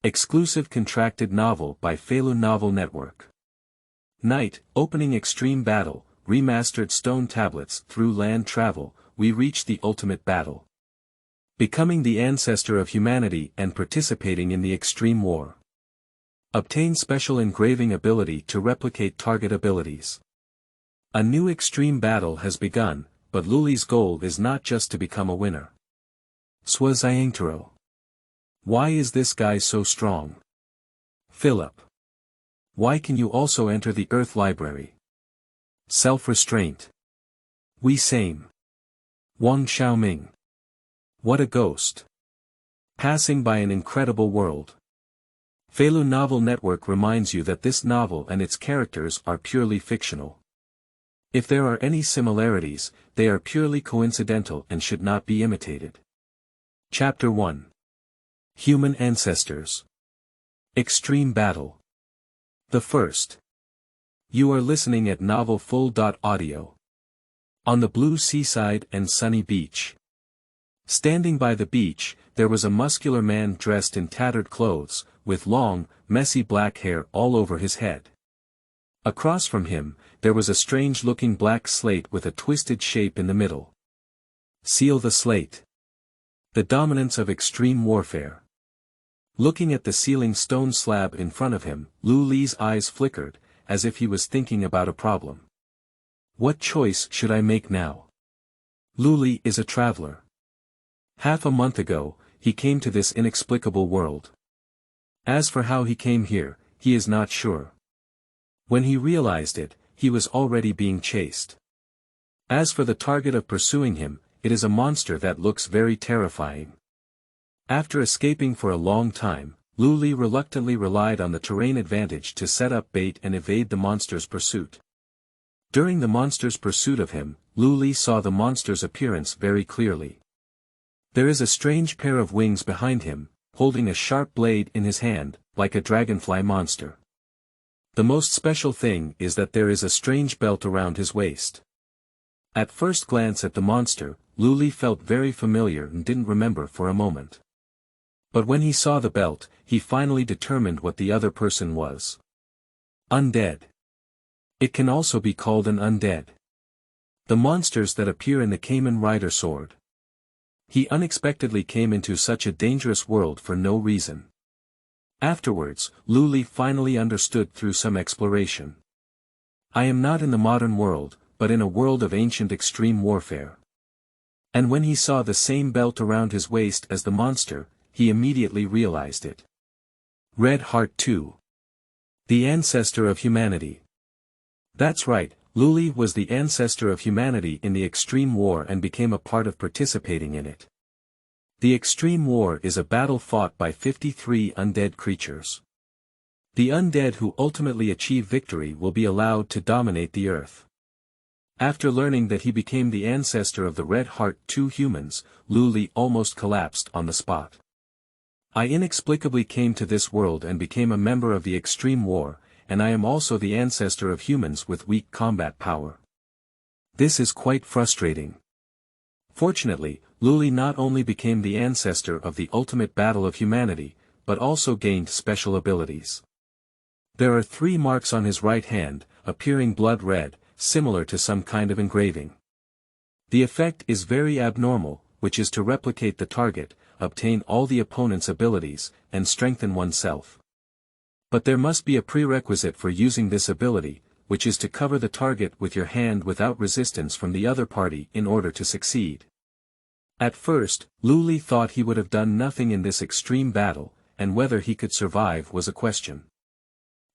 Exclusive contracted novel by Feilu Novel Network. Night, opening extreme battle, remastered stone tablets. Through land travel, we reach the ultimate battle. Becoming the ancestor of humanity and participating in the extreme war. Obtain special engraving ability to replicate target abilities. A new extreme battle has begun, but Luli's goal is not just to become a winner. Zuo Xiangtaro. Why is this guy so strong? Philip. Why can you also enter the Earth Library? Self-restraint. We same. Wang Xiaoming. What a ghost. Passing by an incredible world. Feilu Novel Network reminds you that this novel and its characters are purely fictional. If there are any similarities, they are purely coincidental and should not be imitated. Chapter 1. Human Ancestors. Extreme Battle. The first. You are listening at Novel Full.audio. On the blue seaside and sunny beach. Standing by the beach, there was a muscular man dressed in tattered clothes, with long, messy black hair all over his head. Across from him, there was a strange-looking black slate with a twisted shape in the middle. Seal the slate. The dominance of extreme warfare. Looking at the ceiling stone slab in front of him, Luli's eyes flickered, as if he was thinking about a problem. What choice should I make now? Luli is a traveler. Half a month ago, he came to this inexplicable world. As for how he came here, he is not sure. When he realized it, he was already being chased. As for the target of pursuing him, it is a monster that looks very terrifying. After escaping for a long time, Luli reluctantly relied on the terrain advantage to set up bait and evade the monster's pursuit. During the monster's pursuit of him, Luli saw the monster's appearance very clearly. There is a strange pair of wings behind him, holding a sharp blade in his hand, like a dragonfly monster. The most special thing is that there is a strange belt around his waist. At first glance at the monster, Luli felt very familiar and didn't remember for a moment. But when he saw the belt, he finally determined what the other person was. Undead. It can also be called an undead. The monsters that appear in the Kamen Rider Sword. He unexpectedly came into such a dangerous world for no reason. Afterwards, Luli finally understood through some exploration. I am not in the modern world, but in a world of ancient extreme warfare. And when he saw the same belt around his waist as the monster, he immediately realized it. Red Heart 2. The ancestor of humanity. That's right, Luli was the ancestor of humanity in the extreme war and became a part of participating in it. The extreme war is a battle fought by 53 undead creatures. The undead who ultimately achieve victory will be allowed to dominate the earth. After learning that he became the ancestor of the Red Heart 2 humans, Luli almost collapsed on the spot. I inexplicably came to this world and became a member of the extreme war, and I am also the ancestor of humans with weak combat power. This is quite frustrating. Fortunately, Luli not only became the ancestor of the ultimate battle of humanity, but also gained special abilities. There are 3 marks on his right hand, appearing blood red, similar to some kind of engraving. The effect is very abnormal, which is to replicate the target, obtain all the opponent's abilities, and strengthen oneself. But there must be a prerequisite for using this ability, which is to cover the target with your hand without resistance from the other party in order to succeed. At first, Luli thought he would have done nothing in this extreme battle, and whether he could survive was a question.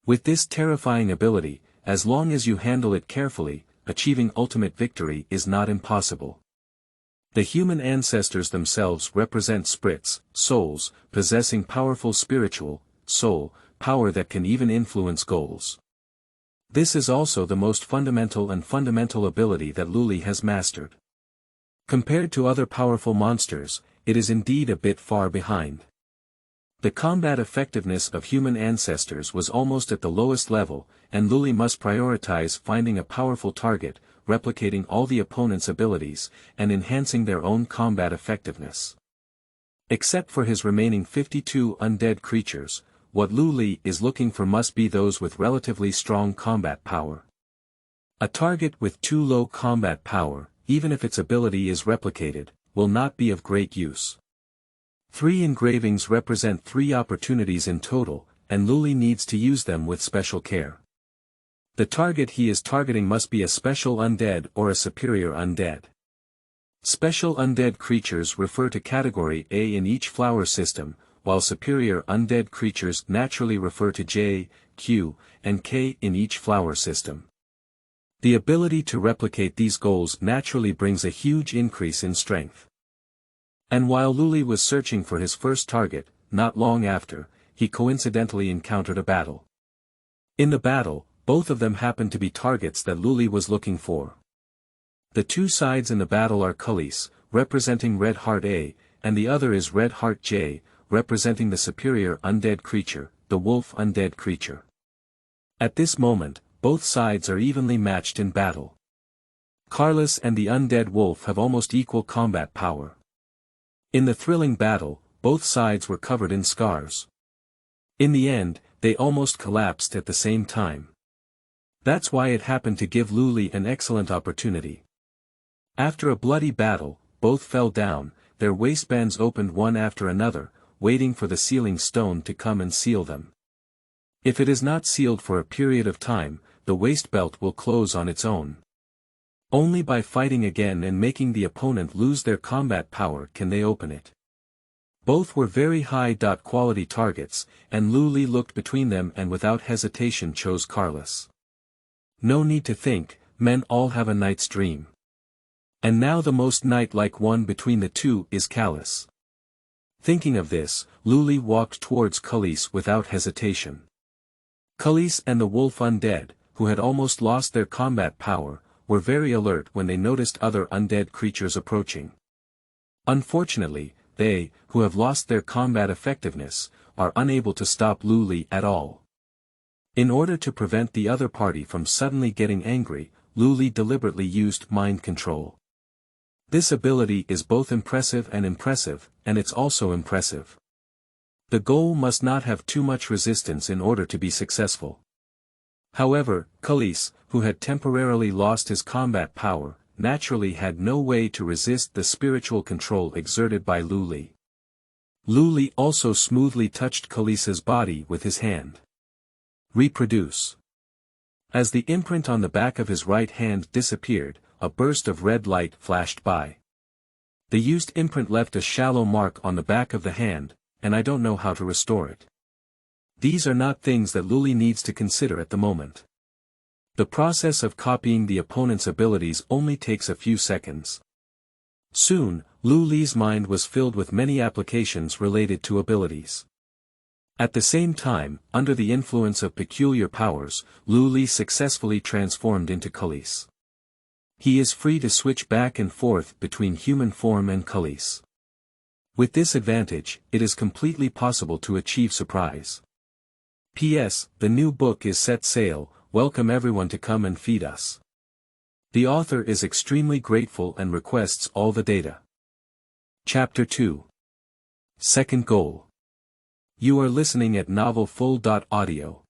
With this terrifying ability, as long as you handle it carefully, achieving ultimate victory is not impossible. The human ancestors themselves represent spirits, souls, possessing powerful spiritual, soul, power that can even influence goals. This is also the most fundamental ability that Luli has mastered. Compared to other powerful monsters, it is indeed a bit far behind. The combat effectiveness of human ancestors was almost at the lowest level, and Luli must prioritize finding a powerful target, replicating all the opponent's abilities, and enhancing their own combat effectiveness. Except for his remaining 52 undead creatures, what Luli is looking for must be those with relatively strong combat power. A target with too low combat power, even if its ability is replicated, will not be of great use. 3 engravings represent 3 opportunities in total, and Luli needs to use them with special care. The target he is targeting must be a special undead or a superior undead. Special undead creatures refer to category A in each flower system, while superior undead creatures naturally refer to J, Q, and K in each flower system. The ability to replicate these goals naturally brings a huge increase in strength. And while Luli was searching for his first target, not long after, he coincidentally encountered a battle. In the battle, both of them happened to be targets that Luli was looking for. The 2 sides in the battle are Calis, representing Red Heart A, and the other is Red Heart J, representing the superior undead creature, the wolf undead creature. At this moment, both sides are evenly matched in battle. Calis and the undead wolf have almost equal combat power. In the thrilling battle, both sides were covered in scars. In the end, they almost collapsed at the same time. That's why it happened to give Luli an excellent opportunity. After a bloody battle, both fell down, their waistbands opened one after another, waiting for the sealing stone to come and seal them. If it is not sealed for a period of time, the waist belt will close on its own. Only by fighting again and making the opponent lose their combat power can they open it. Both were very high-quality targets, and Luli looked between them and without hesitation chose Calis. No need to think, men all have a night's dream. And now the most knight-like one between the 2 is Calis. Thinking of this, Luli walked towards Calis without hesitation. Calis and the wolf undead, who had almost lost their combat power, were very alert when they noticed other undead creatures approaching. Unfortunately, they, who have lost their combat effectiveness, are unable to stop Luli at all. In order to prevent the other party from suddenly getting angry, Luli deliberately used mind control. This ability is both impressive, and it's also impressive. The goal must not have too much resistance in order to be successful. However, Calis, who had temporarily lost his combat power, naturally had no way to resist the spiritual control exerted by Luli. Luli also smoothly touched Calis's body with his hand. Reproduce. As the imprint on the back of his right hand disappeared, a burst of red light flashed by. The used imprint left a shallow mark on the back of the hand, and I don't know how to restore it. These are not things that Luli needs to consider at the moment. The process of copying the opponent's abilities only takes a few seconds. Soon, Luli's mind was filled with many applications related to abilities. At the same time, under the influence of peculiar powers, Luli successfully transformed into Calis. He is free to switch back and forth between human form and Calis. With this advantage, it is completely possible to achieve surprise. P.S. The new book is set sail, welcome everyone to come and feed us. The author is extremely grateful and requests all the data. Chapter 2. Second goal. You are listening at novelfull.audio.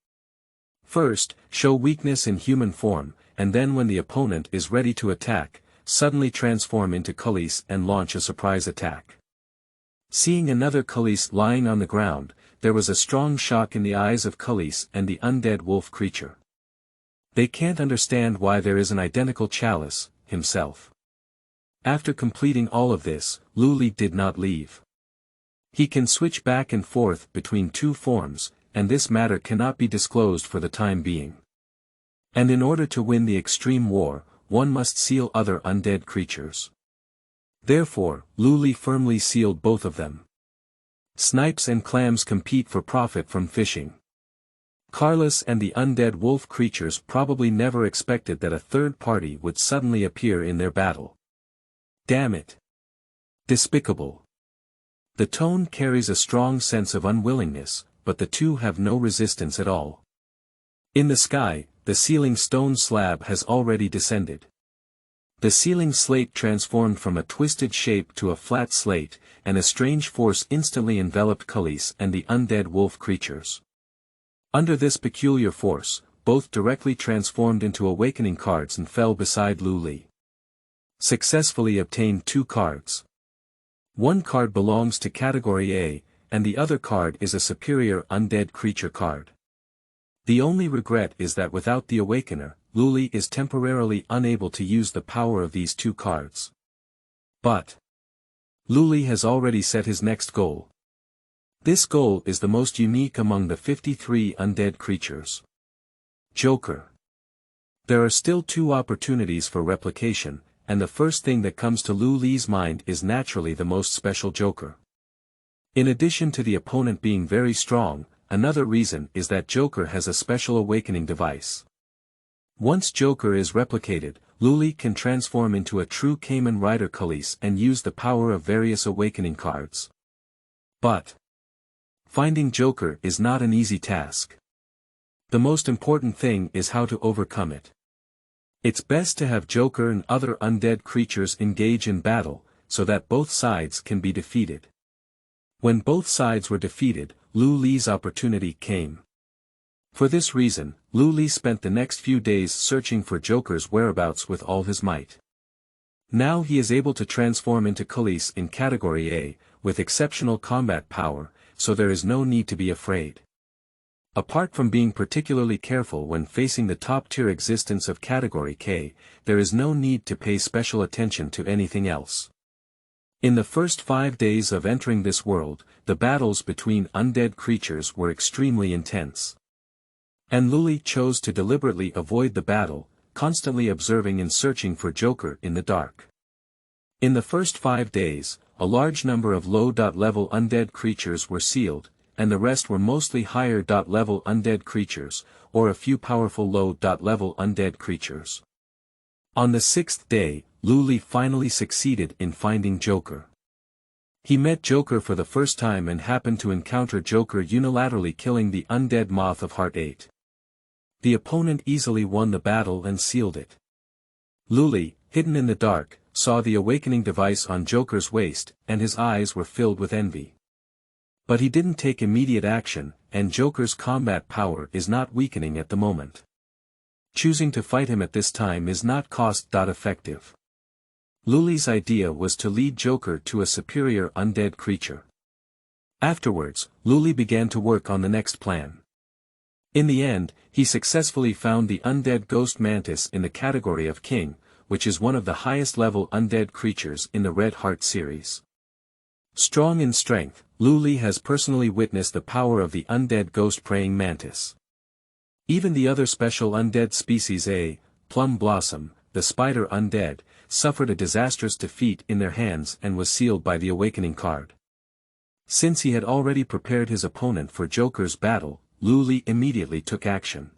First, show weakness in human form, and then when the opponent is ready to attack, suddenly transform into Calis and launch a surprise attack. Seeing another Calis lying on the ground, there was a strong shock in the eyes of Calis and the undead wolf creature. They can't understand why there is an identical Chalice, himself. After completing all of this, Luli did not leave. He can switch back and forth between 2 forms, and this matter cannot be disclosed for the time being. And in order to win the extreme war, one must seal other undead creatures. Therefore, Luli firmly sealed both of them. Snipes and clams compete for profit from fishing. Calis and the undead wolf creatures probably never expected that a third party would suddenly appear in their battle. Damn it! Despicable. The tone carries a strong sense of unwillingness, but the 2 have no resistance at all. In the sky, the sealing stone slab has already descended. The sealing slate transformed from a twisted shape to a flat slate, and a strange force instantly enveloped Calis and the undead wolf creatures. Under this peculiar force, both directly transformed into awakening cards and fell beside Luli. Successfully obtained 2 cards. One card belongs to category A, and the other card is a superior undead creature card. The only regret is that without the Awakener, Luli is temporarily unable to use the power of these 2 cards. But Luli has already set his next goal. This goal is the most unique among the 53 undead creatures. Joker. There are still 2 opportunities for replication, and the first thing that comes to Luli's mind is naturally the most special Joker. In addition to the opponent being very strong, another reason is that Joker has a special awakening device. Once Joker is replicated, Luli can transform into a true Kamen Rider Calis and use the power of various awakening cards. But finding Joker is not an easy task. The most important thing is how to overcome it. It's best to have Joker and other undead creatures engage in battle, so that both sides can be defeated. When both sides were defeated, Luli's opportunity came. For this reason, Luli spent the next few days searching for Joker's whereabouts with all his might. Now he is able to transform into Calis in category A, with exceptional combat power, so there is no need to be afraid. Apart from being particularly careful when facing the top-tier existence of Category K, there is no need to pay special attention to anything else. In the first 5 days of entering this world, the battles between undead creatures were extremely intense. And Luli chose to deliberately avoid the battle, constantly observing and searching for Joker in the dark. In the first 5 days, a large number of low-level undead creatures were sealed, and the rest were mostly higher-level undead creatures, or a few powerful low-level undead creatures. On the 6th day, Luli finally succeeded in finding Joker. He met Joker for the first time and happened to encounter Joker unilaterally killing the undead Moth of Heart 8. The opponent easily won the battle and sealed it. Luli, hidden in the dark, saw the awakening device on Joker's waist, and his eyes were filled with envy. But he didn't take immediate action, and Joker's combat power is not weakening at the moment. Choosing to fight him at this time is not cost-effective. Luli's idea was to lead Joker to a superior undead creature. Afterwards, Luli began to work on the next plan. In the end, he successfully found the undead ghost mantis in the category of King, which is one of the highest-level undead creatures in the Red Heart series. Strong in strength, Luli has personally witnessed the power of the undead ghost praying mantis. Even the other special undead species A, Plum Blossom, the spider undead, suffered a disastrous defeat in their hands and was sealed by the awakening card. Since he had already prepared his opponent for Joker's battle, Luli immediately took action.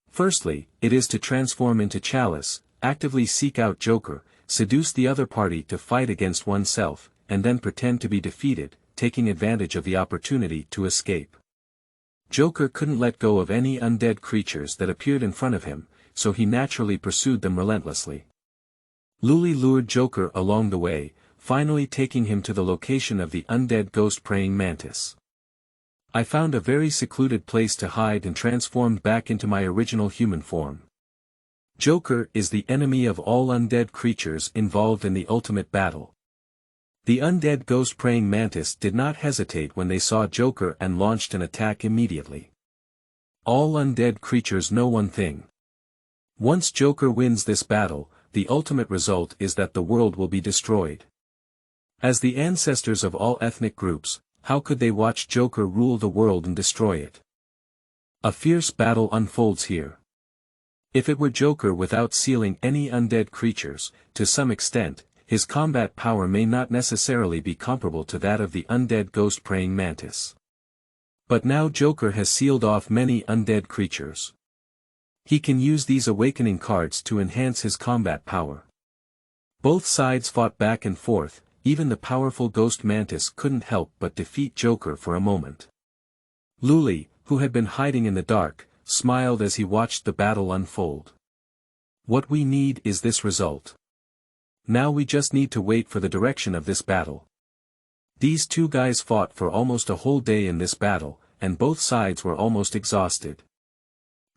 Firstly, it is to transform into Calis, actively seek out Joker, seduce the other party to fight against oneself, and then pretend to be defeated, taking advantage of the opportunity to escape. Joker couldn't let go of any undead creatures that appeared in front of him, so he naturally pursued them relentlessly. Luli lured Joker along the way, finally taking him to the location of the undead ghost praying mantis. I found a very secluded place to hide and transformed back into my original human form. Joker is the enemy of all undead creatures involved in the ultimate battle. The undead ghost praying mantis did not hesitate when they saw Joker and launched an attack immediately. All undead creatures know one thing. Once Joker wins this battle, the ultimate result is that the world will be destroyed. As the ancestors of all ethnic groups, how could they watch Joker rule the world and destroy it? A fierce battle unfolds here. If it were Joker without sealing any undead creatures, to some extent, his combat power may not necessarily be comparable to that of the undead ghost praying mantis. But now Joker has sealed off many undead creatures. He can use these awakening cards to enhance his combat power. Both sides fought back and forth, even the powerful ghost mantis couldn't help but defeat Joker for a moment. Luli, who had been hiding in the dark, smiled as he watched the battle unfold. What we need is this result. Now we just need to wait for the direction of this battle. These two guys fought for almost a whole day in this battle, and both sides were almost exhausted.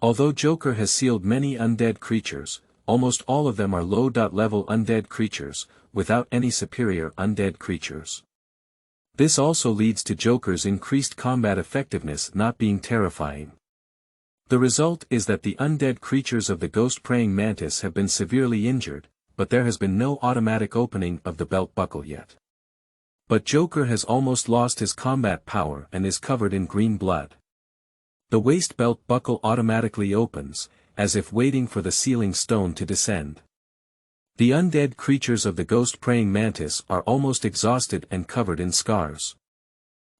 Although Joker has sealed many undead creatures, almost all of them are low-level undead creatures, without any superior undead creatures. This also leads to Joker's increased combat effectiveness not being terrifying. The result is that the undead creatures of the ghost-praying mantis have been severely injured, but there has been no automatic opening of the belt buckle yet. But Joker has almost lost his combat power and is covered in green blood. The waist belt buckle automatically opens, as if waiting for the sealing stone to descend. The undead creatures of the ghost-praying mantis are almost exhausted and covered in scars.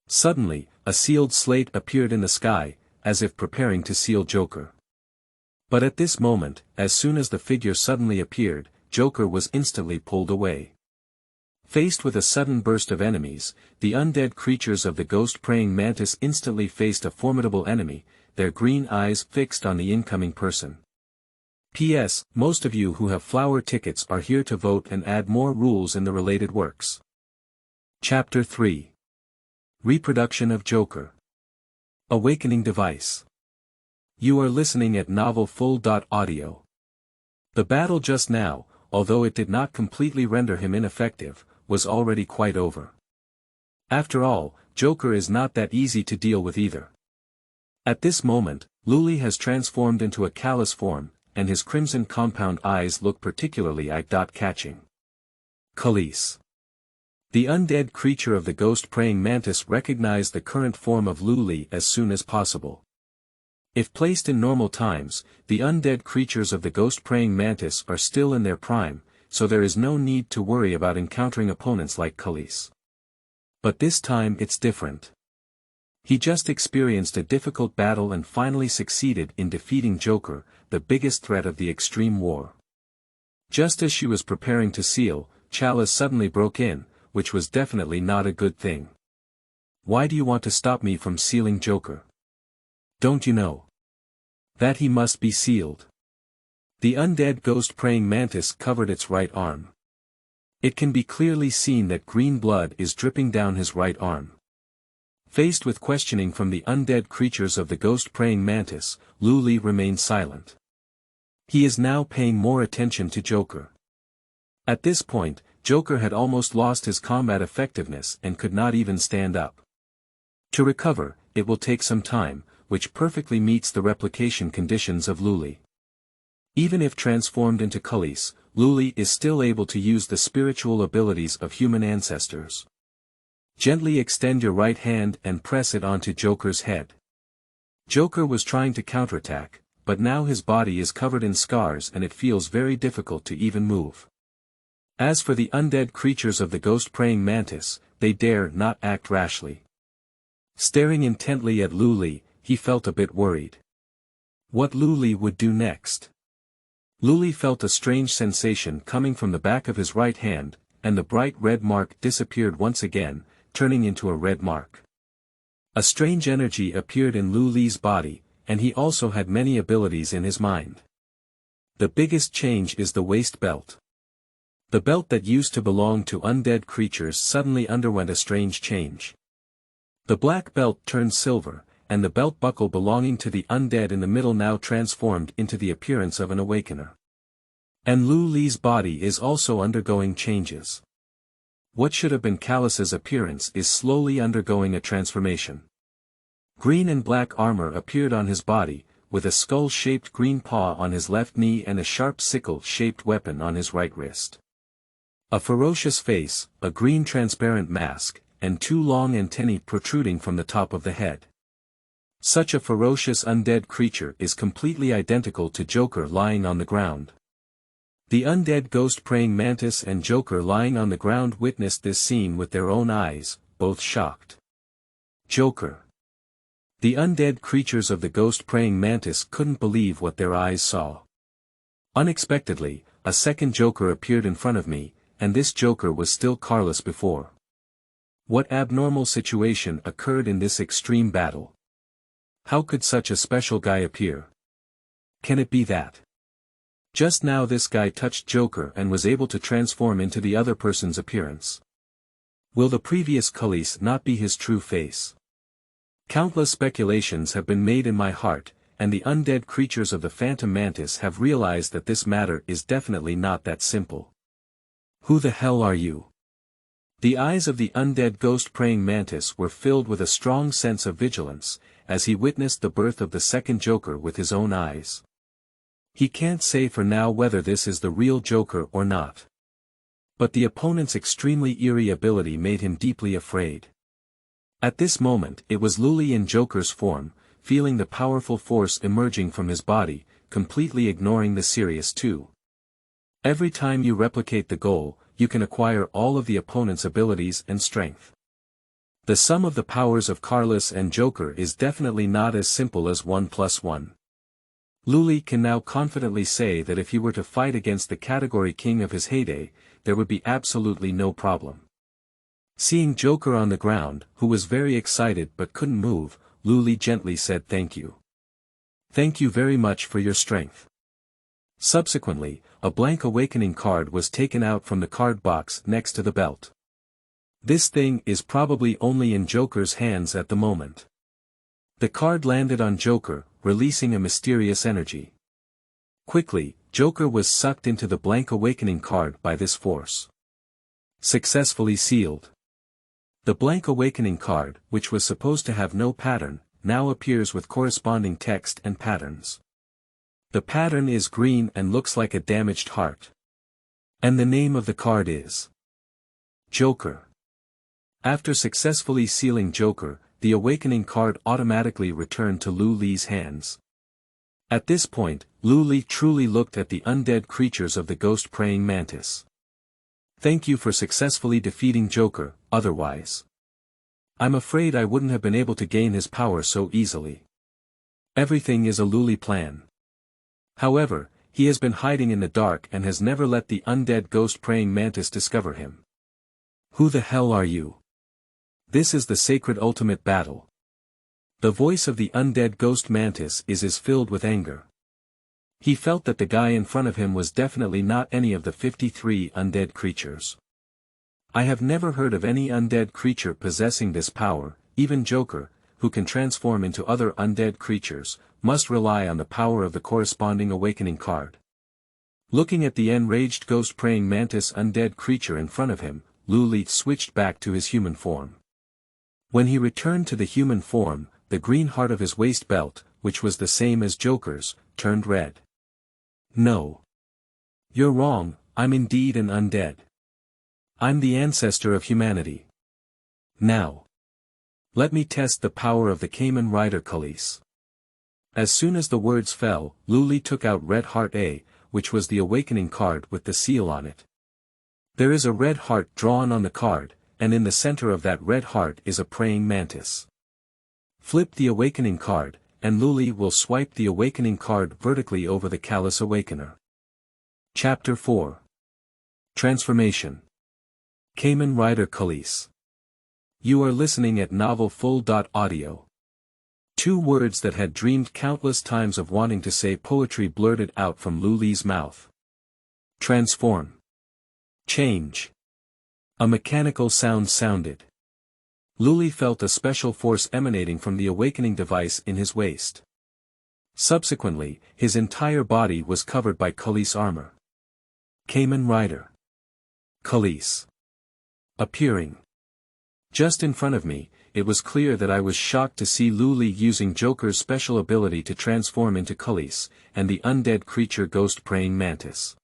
Suddenly, a sealed slate appeared in the sky, as if preparing to seal Joker. But at this moment, as soon as the figure suddenly appeared, Joker was instantly pulled away. Faced with a sudden burst of enemies, the undead creatures of the ghost-praying mantis instantly faced a formidable enemy, their green eyes fixed on the incoming person. P.S. Most of you who have flower tickets are here to vote and add more rules in the related works. Chapter 3. Reproduction of Joker. Awakening Device. You are listening at Novel Full.audio. The battle just now, although it did not completely render him ineffective, was already quite over. After all, Joker is not that easy to deal with either. At this moment, Luli has transformed into a Calis form, and his crimson compound eyes look particularly eye-catching. Calis. The undead creature of the ghost-praying mantis recognized the current form of Luli as soon as possible. If placed in normal times, the undead creatures of the ghost-praying mantis are still in their prime, so there is no need to worry about encountering opponents like Calis. But this time it's different. He just experienced a difficult battle and finally succeeded in defeating Joker, the biggest threat of the extreme war. Just as she was preparing to seal, Calis suddenly broke in, which was definitely not a good thing. Why do you want to stop me from sealing Joker? Don't you know that he must be sealed? The undead ghost-praying mantis covered its right arm. It can be clearly seen that green blood is dripping down his right arm. Faced with questioning from the undead creatures of the ghost-praying mantis, Luli remained silent. He is now paying more attention to Joker. At this point, Joker had almost lost his combat effectiveness and could not even stand up. To recover, it will take some time, which perfectly meets the replication conditions of Luli. Even if transformed into Calis, Luli is still able to use the spiritual abilities of human ancestors. Gently extend your right hand and press it onto Joker's head. Joker was trying to counterattack, but now his body is covered in scars and it feels very difficult to even move. As for the undead creatures of the ghost-praying mantis, they dare not act rashly. Staring intently at Luli, he felt a bit worried. What Luli would do next? Luli felt a strange sensation coming from the back of his right hand, and the bright red mark disappeared once again, turning into a red mark. A strange energy appeared in Luli's body, and he also had many abilities in his mind. The biggest change is the waist belt. The belt that used to belong to undead creatures suddenly underwent a strange change. The black belt turned silver, and the belt buckle belonging to the undead in the middle now transformed into the appearance of an awakener. And Luli's body is also undergoing changes. What should have been Calis's appearance is slowly undergoing a transformation. Green and black armor appeared on his body, with a skull-shaped green paw on his left knee and a sharp sickle-shaped weapon on his right wrist. A ferocious face, a green transparent mask, and two long antennae protruding from the top of the head. Such a ferocious undead creature is completely identical to Joker lying on the ground. The undead ghost-praying mantis and Joker lying on the ground witnessed this scene with their own eyes, both shocked. Joker. The undead creatures of the ghost-praying mantis couldn't believe what their eyes saw. Unexpectedly, a second Joker appeared in front of me, and this Joker was still Calis before. What abnormal situation occurred in this extreme battle? How could such a special guy appear? Can it be that just now this guy touched Joker and was able to transform into the other person's appearance? Will the previous Calis not be his true face? Countless speculations have been made in my heart, and the undead creatures of the Phantom Mantis have realized that this matter is definitely not that simple. Who the hell are you? The eyes of the undead ghost-praying mantis were filled with a strong sense of vigilance, as he witnessed the birth of the second Joker with his own eyes. He can't say for now whether this is the real Joker or not. But the opponent's extremely eerie ability made him deeply afraid. At this moment it was Luli in Joker's form, feeling the powerful force emerging from his body, completely ignoring the serious too. Every time you replicate the goal, you can acquire all of the opponent's abilities and strength. The sum of the powers of Calis and Joker is definitely not as simple as 1 + 1. Luli can now confidently say that if he were to fight against the category king of his heyday, there would be absolutely no problem. Seeing Joker on the ground, who was very excited but couldn't move, Luli gently said thank you. Thank you very much for your strength. Subsequently, a blank awakening card was taken out from the card box next to the belt. This thing is probably only in Joker's hands at the moment. The card landed on Joker, releasing a mysterious energy. Quickly, Joker was sucked into the blank awakening card by this force. Successfully sealed. The blank awakening card, which was supposed to have no pattern, now appears with corresponding text and patterns. The pattern is green and looks like a damaged heart. And the name of the card is Joker. After successfully sealing Joker, the awakening card automatically returned to Luli's hands. At this point, Luli truly looked at the undead creatures of the ghost-praying mantis. Thank you for successfully defeating Joker, otherwise I'm afraid I wouldn't have been able to gain his power so easily. Everything is a Luli plan. However, he has been hiding in the dark and has never let the undead ghost-praying mantis discover him. Who the hell are you? This is the sacred ultimate battle. The voice of the undead ghost mantis is filled with anger. He felt that the guy in front of him was definitely not any of the 53 undead creatures. I have never heard of any undead creature possessing this power. Even Joker, who can transform into other undead creatures, must rely on the power of the corresponding awakening card. Looking at the enraged ghost-praying mantis undead creature in front of him, Luli switched back to his human form. When he returned to the human form, the green heart of his waist belt, which was the same as Joker's, turned red. No. You're wrong, I'm indeed an undead. I'm the ancestor of humanity. Now, let me test the power of the Kamen rider Calis. As soon as the words fell, Luli took out Red Heart A, which was the awakening card with the seal on it. There is a red heart drawn on the card, and in the center of that red heart is a praying mantis. Flip the awakening card, and Luli will swipe the awakening card vertically over the Calis Awakener. Chapter 4. Transformation. Kamen rider Calis. You are listening at novelfull.audio. 2 words that had dreamed countless times of wanting to say poetry blurted out from Luli's mouth. Transform. Change. A mechanical sound sounded. Luli felt a special force emanating from the awakening device in his waist. Subsequently, his entire body was covered by Calis armor. Kamen rider Calis. Appearing. Just in front of me, it was clear that I was shocked to see Luli using Joker's special ability to transform into Calis, and the undead creature ghost-praying mantis.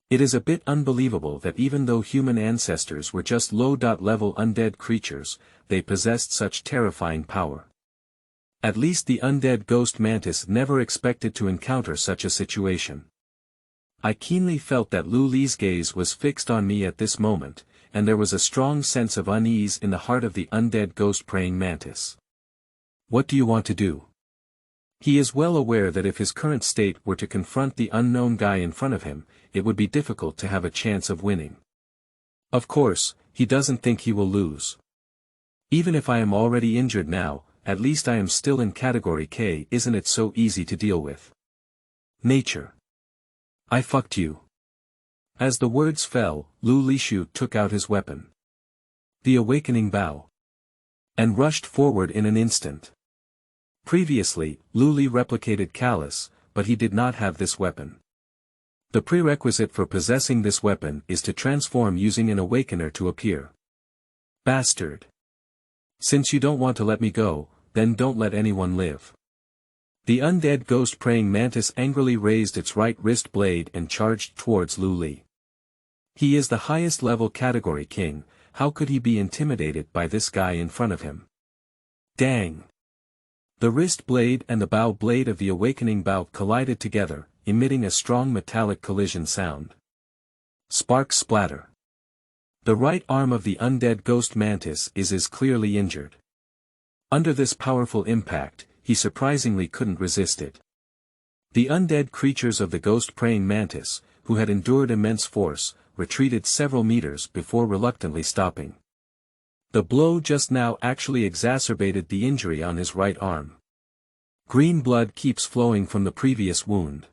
It is a bit unbelievable that even though human ancestors were just low-level undead creatures, they possessed such terrifying power. At least the undead ghost mantis never expected to encounter such a situation. I keenly felt that Luli's gaze was fixed on me at this moment, and there was a strong sense of unease in the heart of the undead ghost-praying mantis. What do you want to do? He is well aware that if his current state were to confront the unknown guy in front of him, it would be difficult to have a chance of winning. Of course, he doesn't think he will lose. Even if I am already injured now, at least I am still in Category K. Isn't it so easy to deal with? Nature. I fucked you. As the words fell, Lu Lishu took out his weapon. The awakening bow. And rushed forward in an instant. Previously, Luli replicated Calis, but he did not have this weapon. The prerequisite for possessing this weapon is to transform using an awakener to appear. Bastard. Since you don't want to let me go, then don't let anyone live. The undead ghost praying mantis angrily raised its right wrist blade and charged towards Luli. He is the highest level category king, how could he be intimidated by this guy in front of him? Dang! The wrist blade and the bow blade of the awakening bow collided together, emitting a strong metallic collision sound. Sparks splatter. The right arm of the undead ghost mantis is clearly injured. Under this powerful impact, he surprisingly couldn't resist it. The undead creatures of the ghost-praying mantis, who had endured immense force, retreated several meters before reluctantly stopping. The blow just now actually exacerbated the injury on his right arm. Green blood keeps flowing from the previous wound.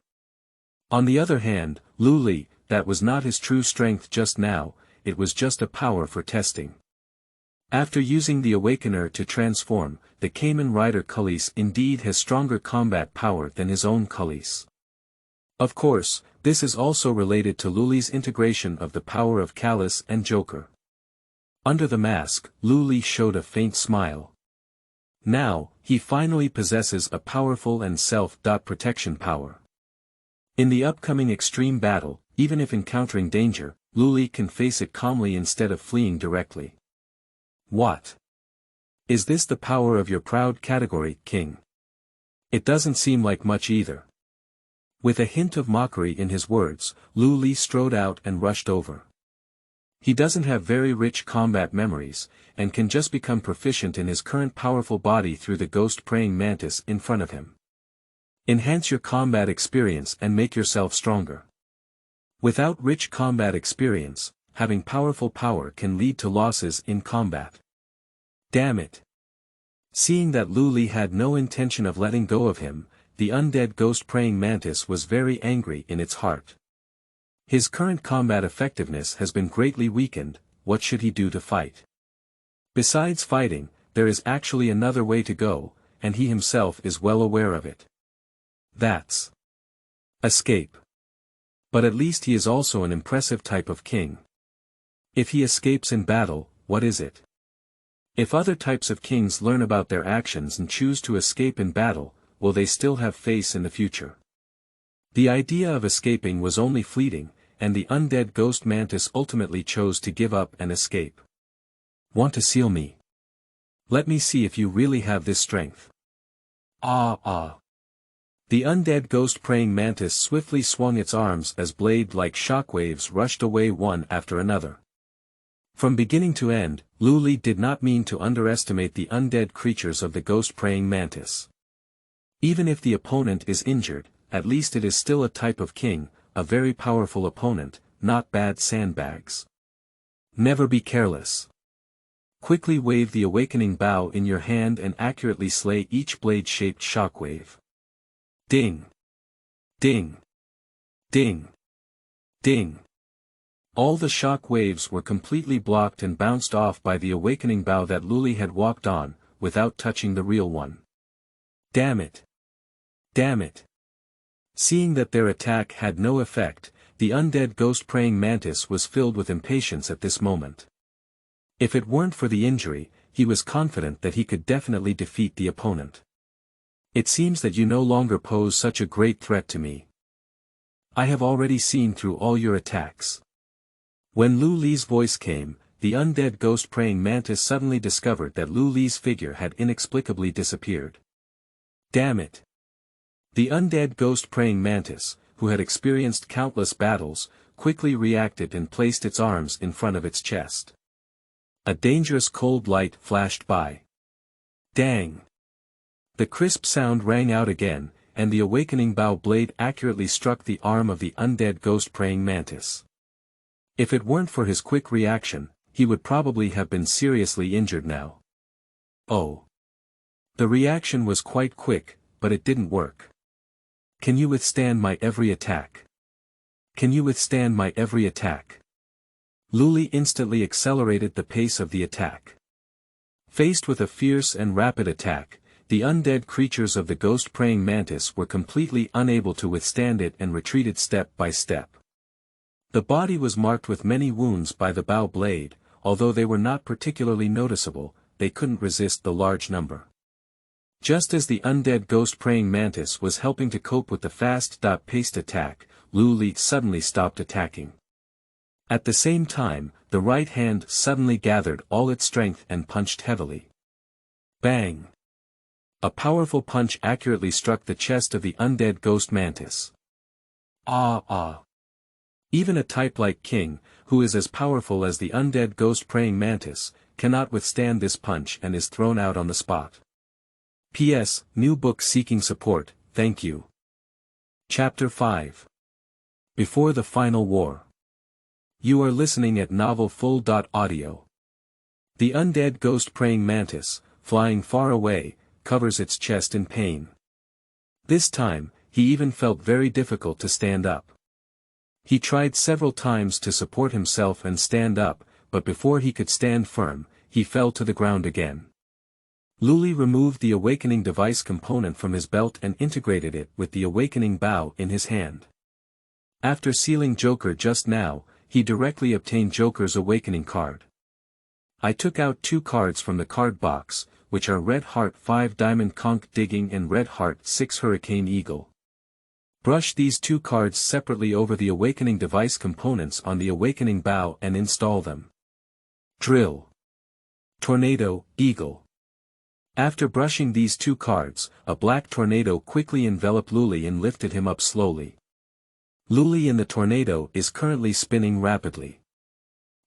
On the other hand, Luli, that was not his true strength just now, it was just a power for testing. After using the Awakener to transform, the Kamen rider Calis indeed has stronger combat power than his own Calis. Of course, this is also related to Luli's integration of the power of Calis and Joker. Under the mask, Luli showed a faint smile. Now, he finally possesses a powerful and self-protection power. In the upcoming extreme battle, even if encountering danger, Luli can face it calmly instead of fleeing directly. What? Is this the power of your proud category, king? It doesn't seem like much either. With a hint of mockery in his words, Luli strode out and rushed over. He doesn't have very rich combat memories, and can just become proficient in his current powerful body through the ghost-praying mantis in front of him. Enhance your combat experience and make yourself stronger. Without rich combat experience, having powerful power can lead to losses in combat. Damn it. Seeing that Luli had no intention of letting go of him, the undead ghost-praying mantis was very angry in its heart. His current combat effectiveness has been greatly weakened, what should he do to fight? Besides fighting, there is actually another way to go, and he himself is well aware of it. That's escape. But at least he is also an impressive type of king. If he escapes in battle, what is it? If other types of kings learn about their actions and choose to escape in battle, will they still have face in the future? The idea of escaping was only fleeting, and the undead ghost mantis ultimately chose to give up and escape. Want to seal me? Let me see if you really have this strength. Ah. The undead ghost-praying mantis swiftly swung its arms as blade-like shockwaves rushed away one after another. From beginning to end, Luli did not mean to underestimate the undead creatures of the ghost-praying mantis. Even if the opponent is injured, at least it is still a type of king, a very powerful opponent, not bad sandbags. Never be careless. Quickly wave the awakening bow in your hand and accurately slay each blade-shaped shockwave. Ding! Ding! Ding! Ding! All the shock waves were completely blocked and bounced off by the awakening bow that Luli had walked on, without touching the real one. Damn it! Damn it! Seeing that their attack had no effect, the undead ghost-praying mantis was filled with impatience at this moment. If it weren't for the injury, he was confident that he could definitely defeat the opponent. It seems that you no longer pose such a great threat to me. I have already seen through all your attacks. When Luli's voice came, the undead ghost-praying mantis suddenly discovered that Luli's figure had inexplicably disappeared. Damn it! The undead ghost-praying mantis, who had experienced countless battles, quickly reacted and placed its arms in front of its chest. A dangerous cold light flashed by. Dang! The crisp sound rang out again, and the awakening bow blade accurately struck the arm of the undead ghost-praying mantis. If it weren't for his quick reaction, he would probably have been seriously injured now. Oh. The reaction was quite quick, but it didn't work. Can you withstand my every attack? Can you withstand my every attack? Luli instantly accelerated the pace of the attack. Faced with a fierce and rapid attack, the undead creatures of the ghost praying mantis were completely unable to withstand it and retreated step by step. The body was marked with many wounds by the bow blade, although they were not particularly noticeable, they couldn't resist the large number. Just as the undead ghost praying mantis was helping to cope with the fast-paced attack, Luli suddenly stopped attacking. At the same time, the right hand suddenly gathered all its strength and punched heavily. Bang! A powerful punch accurately struck the chest of the undead ghost mantis. Ah! Even a type like King, who is as powerful as the undead ghost praying mantis, cannot withstand this punch and is thrown out on the spot. P.S. New book seeking support, thank you. Chapter 5. Before the Final War. You are listening at novelfull.audio. The undead ghost praying mantis, flying far away, covers its chest in pain. This time, he even felt very difficult to stand up. He tried several times to support himself and stand up, but before he could stand firm, he fell to the ground again. Luli removed the awakening device component from his belt and integrated it with the awakening bow in his hand. After sealing Joker just now, he directly obtained Joker's awakening card. I took out 2 cards from the card box, which are Red Heart 5 Diamond Conch Digging and Red Heart 6 Hurricane Eagle. Brush these 2 cards separately over the awakening device components on the awakening bow and install them. Drill. Tornado, Eagle. After brushing these 2 cards, a black tornado quickly enveloped Luli and lifted him up slowly. Luli in the tornado is currently spinning rapidly.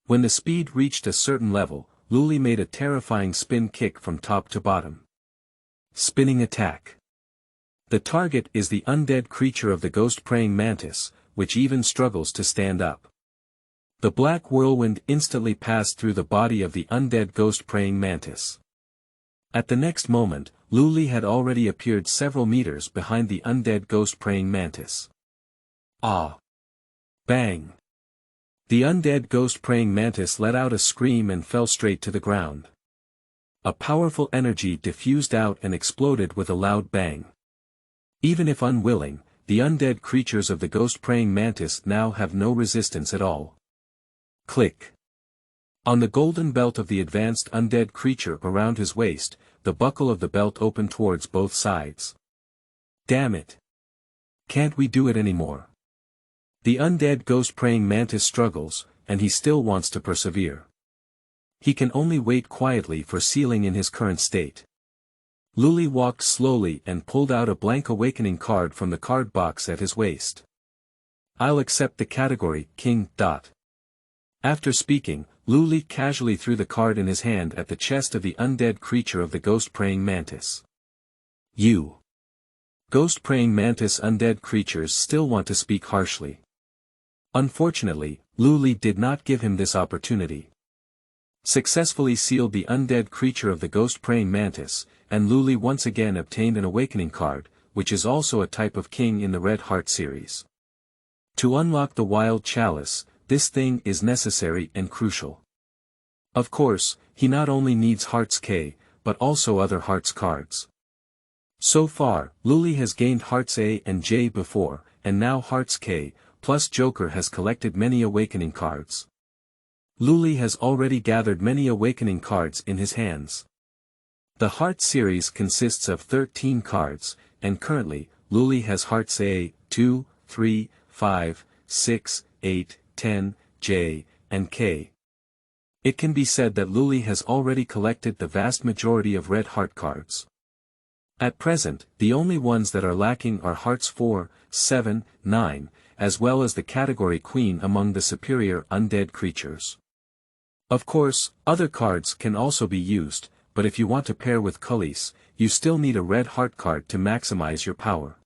When the speed reached a certain level, Luli made a terrifying spin kick from top to bottom. Spinning attack. The target is the undead creature of the ghost praying mantis, which even struggles to stand up. The black whirlwind instantly passed through the body of the undead ghost praying mantis. At the next moment, Luli had already appeared several meters behind the undead ghost praying mantis. Ah! Bang! The undead ghost praying mantis let out a scream and fell straight to the ground. A powerful energy diffused out and exploded with a loud bang. Even if unwilling, the undead creatures of the ghost praying mantis now have no resistance at all. Click. On the golden belt of the advanced undead creature around his waist, the buckle of the belt opened towards both sides. Damn it! Can't we do it anymore? The undead ghost praying mantis struggles, and he still wants to persevere. He can only wait quietly for sealing in his current state. Luli walked slowly and pulled out a blank awakening card from the card box at his waist. I'll accept the category, King. After speaking, Luli casually threw the card in his hand at the chest of the undead creature of the ghost praying mantis. You. Ghost praying mantis undead creatures still want to speak harshly. Unfortunately, Luli did not give him this opportunity. Successfully sealed the undead creature of the ghost praying mantis, and Luli once again obtained an awakening card, which is also a type of king in the Red Heart series. To unlock the wild chalice, this thing is necessary and crucial. Of course, he not only needs Hearts K, but also other Hearts cards. So far, Luli has gained Hearts A and J before, and now Hearts K, plus Joker has collected many awakening cards. Luli has already gathered many awakening cards in his hands. The Heart series consists of 13 cards, and currently, Luli has Hearts A, 2, 3, 5, 6, 8, 10, J, and K. It can be said that Luli has already collected the vast majority of Red Heart cards. At present, the only ones that are lacking are Hearts 4, 7, 9, as well as the category Queen among the superior undead creatures. Of course, other cards can also be used, but if you want to pair with Calis, you still need a Red Heart card to maximize your power.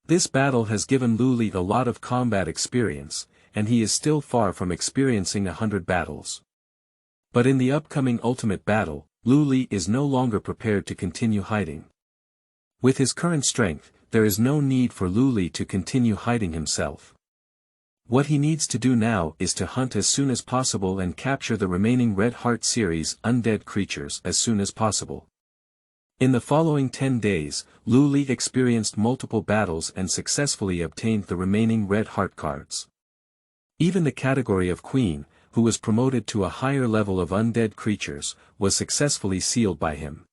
This battle has given Luli a lot of combat experience, and he is still far from experiencing 100 battles. But in the upcoming ultimate battle, Luli is no longer prepared to continue hiding. With his current strength, there is no need for Luli to continue hiding himself. What he needs to do now is to hunt as soon as possible and capture the remaining Red Heart series undead creatures as soon as possible. In the following 10 days, Luli experienced multiple battles and successfully obtained the remaining Red Heart cards. Even the category of Queen, who was promoted to a higher level of undead creatures, was successfully sealed by him.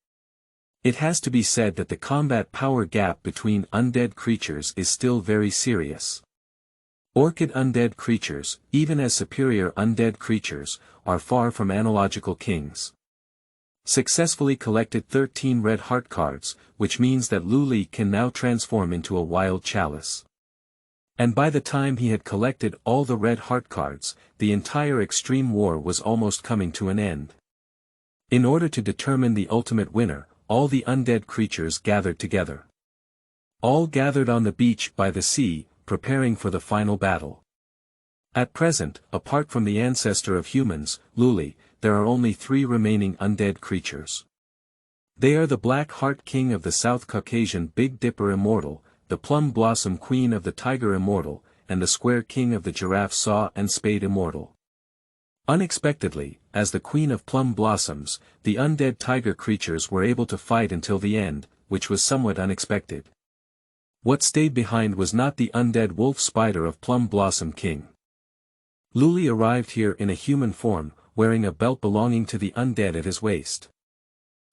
It has to be said that the combat power gap between undead creatures is still very serious. Orchid undead creatures, even as superior undead creatures, are far from analogical kings. Successfully collected 13 Red Heart cards, which means that Luli can now transform into a wild Chalice. And by the time he had collected all the Red Heart cards, the entire Extreme War was almost coming to an end. In order to determine the ultimate winner, all the undead creatures gathered together. All gathered on the beach by the sea, preparing for the final battle. At present, apart from the ancestor of humans, Luli, there are only 3 remaining undead creatures. They are the Black Heart King of the South Caucasian Big Dipper Immortal, the Plum Blossom Queen of the Tiger Immortal, and the Square King of the Giraffe Saw and Spade Immortal. Unexpectedly, as the Queen of Plum Blossoms, the undead tiger creatures were able to fight until the end, which was somewhat unexpected. What stayed behind was not the undead wolf spider of Plum Blossom King. Luli arrived here in a human form, wearing a belt belonging to the undead at his waist.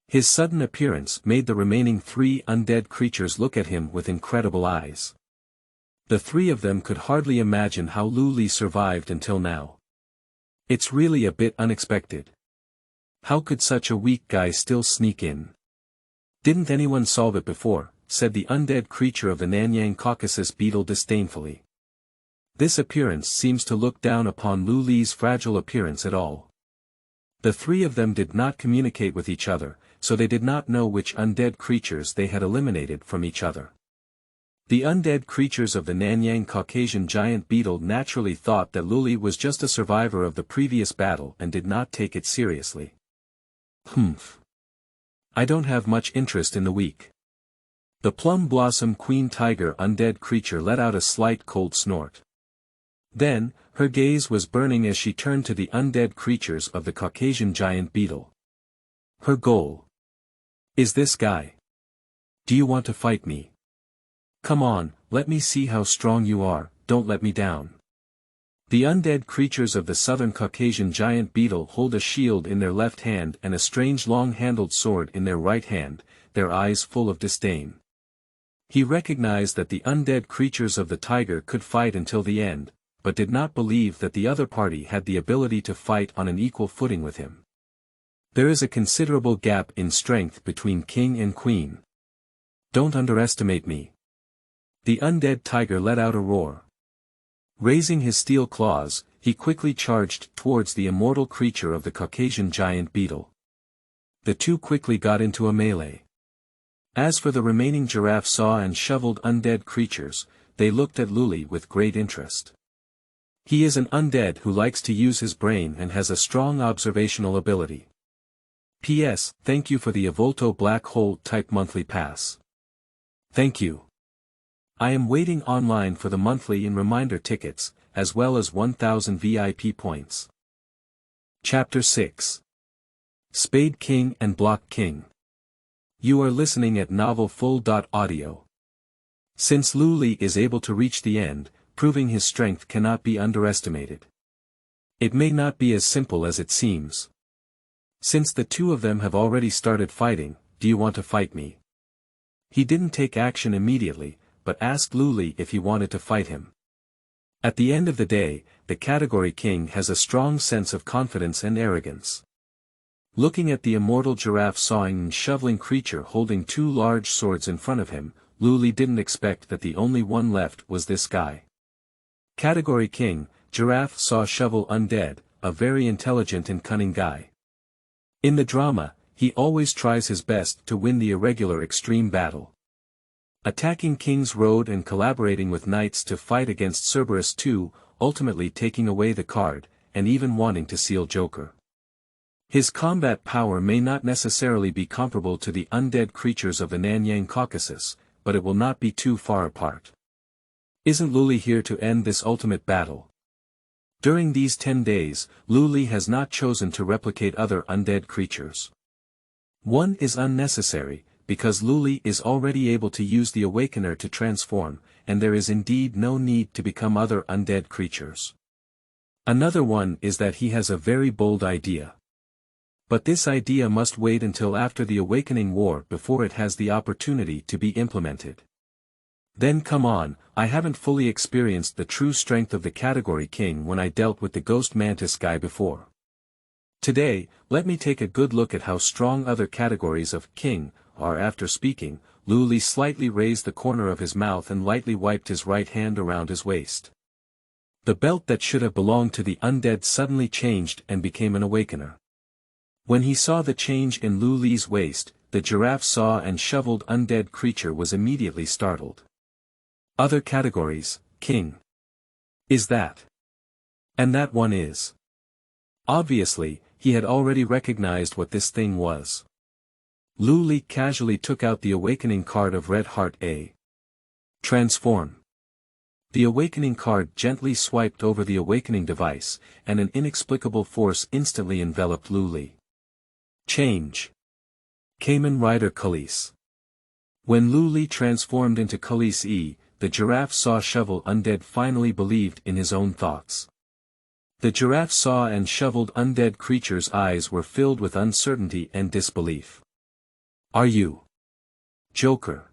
His sudden appearance made the remaining 3 undead creatures look at him with incredible eyes. The 3 of them could hardly imagine how Luli survived until now. It's really a bit unexpected. How could such a weak guy still sneak in? Didn't anyone solve it before, said the undead creature of the Nanyang Caucasus beetle disdainfully. This appearance seems to look down upon Luli's fragile appearance at all. The 3 of them did not communicate with each other, so they did not know which undead creatures they had eliminated from each other. The undead creatures of the Nanyang Caucasian giant beetle naturally thought that Luli was just a survivor of the previous battle and did not take it seriously. I don't have much interest in the weak. The Plum Blossom Queen Tiger undead creature let out a slight cold snort. Then, her gaze was burning as she turned to the undead creatures of the Caucasian giant beetle. Her goal is this guy. Do you want to fight me? Come on, let me see how strong you are, don't let me down. The undead creatures of the southern Caucasian giant beetle hold a shield in their left hand and a strange long-handled sword in their right hand, their eyes full of disdain. He recognized that the undead creatures of the tiger could fight until the end, but did not believe that the other party had the ability to fight on an equal footing with him. There is a considerable gap in strength between king and queen. Don't underestimate me. The undead tiger let out a roar. Raising his steel claws, he quickly charged towards the immortal creature of the Caucasian giant beetle. The 2 quickly got into a melee. As for the remaining giraffe saw and shoveled undead creatures, they looked at Luli with great interest. He is an undead who likes to use his brain and has a strong observational ability. P.S. Thank you for the Evolto Black Hole type monthly pass. Thank you. I am waiting online for the monthly and reminder tickets, as well as 1000 VIP points. Chapter 6. Spade King and Block King. You are listening at novelfull.audio. Since Luli is able to reach the end, proving his strength cannot be underestimated. It may not be as simple as it seems. Since the 2 of them have already started fighting, do you want to fight me? He didn't take action immediately, but asked Luli if he wanted to fight him. At the end of the day, the category king has a strong sense of confidence and arrogance. Looking at the immortal giraffe sawing and shoveling creature holding 2 large swords in front of him, Luli didn't expect that the only one left was this guy. Category king, giraffe saw shovel undead, a very intelligent and cunning guy. In the drama, he always tries his best to win the irregular extreme battle. Attacking King's Road and collaborating with knights to fight against Cerberus II, ultimately taking away the card, and even wanting to seal Joker. His combat power may not necessarily be comparable to the undead creatures of the Nanyang Caucasus, but it will not be too far apart. Isn't Luli here to end this ultimate battle? During these 10 days, Luli has not chosen to replicate other undead creatures. One is unnecessary, because Luli is already able to use the Awakener to transform, and there is indeed no need to become other undead creatures. Another one is that he has a very bold idea. But this idea must wait until after the Awakening War before it has the opportunity to be implemented. Then come on, I haven't fully experienced the true strength of the Category King when I dealt with the Ghost Mantis guy before. Today, let me take a good look at how strong other categories of King are. After speaking, Luli slightly raised the corner of his mouth and lightly wiped his right hand around his waist. The belt that should have belonged to the undead suddenly changed and became an Awakener. When he saw the change in Luli's waist, the giraffe saw and shoveled undead creature was immediately startled. Other categories, King. Is that? And that one is. Obviously, he had already recognized what this thing was. Luli casually took out the awakening card of Red Heart A. Transform. The awakening card gently swiped over the awakening device, and an inexplicable force instantly enveloped Luli. Change. Kamen Rider Calis. When Luli transformed into Calis E, the giraffe saw shovel undead finally believed in his own thoughts. The giraffe saw and shoveled undead creature's eyes were filled with uncertainty and disbelief. Are you Joker?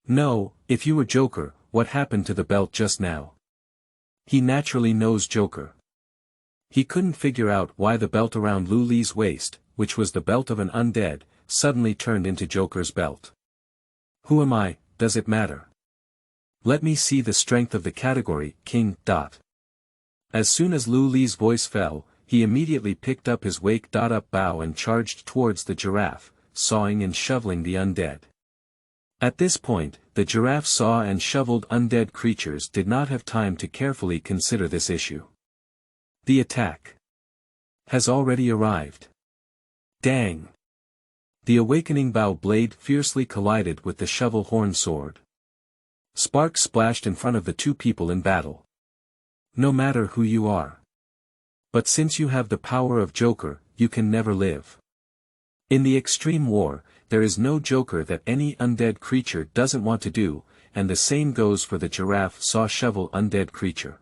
No, if you were Joker, what happened to the belt just now? He naturally knows Joker. He couldn't figure out why the belt around Luli's waist, which was the belt of an undead, suddenly turned into Joker's belt. Who am I, does it matter? Let me see the strength of the category, King. As soon as Luli's voice fell, he immediately picked up his wake-up bow and charged towards the giraffe, sawing and shoveling the undead. At this point, the giraffe saw and shoveled undead creatures did not have time to carefully consider this issue. The attack has already arrived. Dang! The awakening bow blade fiercely collided with the shovel horn sword. Sparks splashed in front of the two people in battle. No matter who you are. But since you have the power of Joker, you can never live. In the extreme war, there is no Joker that any undead creature doesn't want to do, and the same goes for the giraffe saw shovel undead creature.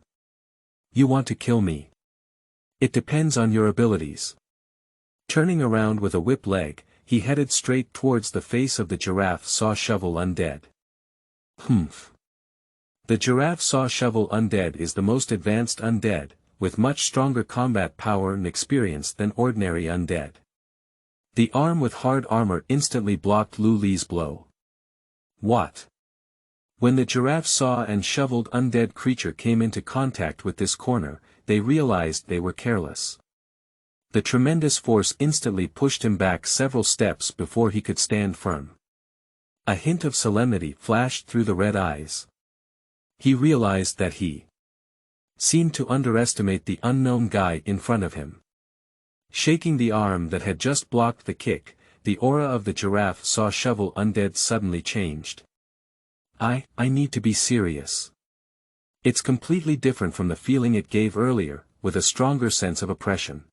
You want to kill me? It depends on your abilities. Turning around with a whip leg, he headed straight towards the face of the giraffe saw shovel undead. Humph. The giraffe saw shovel undead is the most advanced undead, with much stronger combat power and experience than ordinary undead. The arm with hard armor instantly blocked Luli's blow. What? When the giraffe saw and shoveled undead creature came into contact with this corner, they realized they were careless. The tremendous force instantly pushed him back several steps before he could stand firm. A hint of solemnity flashed through the red eyes. He realized that he seemed to underestimate the unknown guy in front of him. Shaking the arm that had just blocked the kick, the aura of the giraffe saw shovel undead suddenly changed. I need to be serious. It's completely different from the feeling it gave earlier, with a stronger sense of oppression.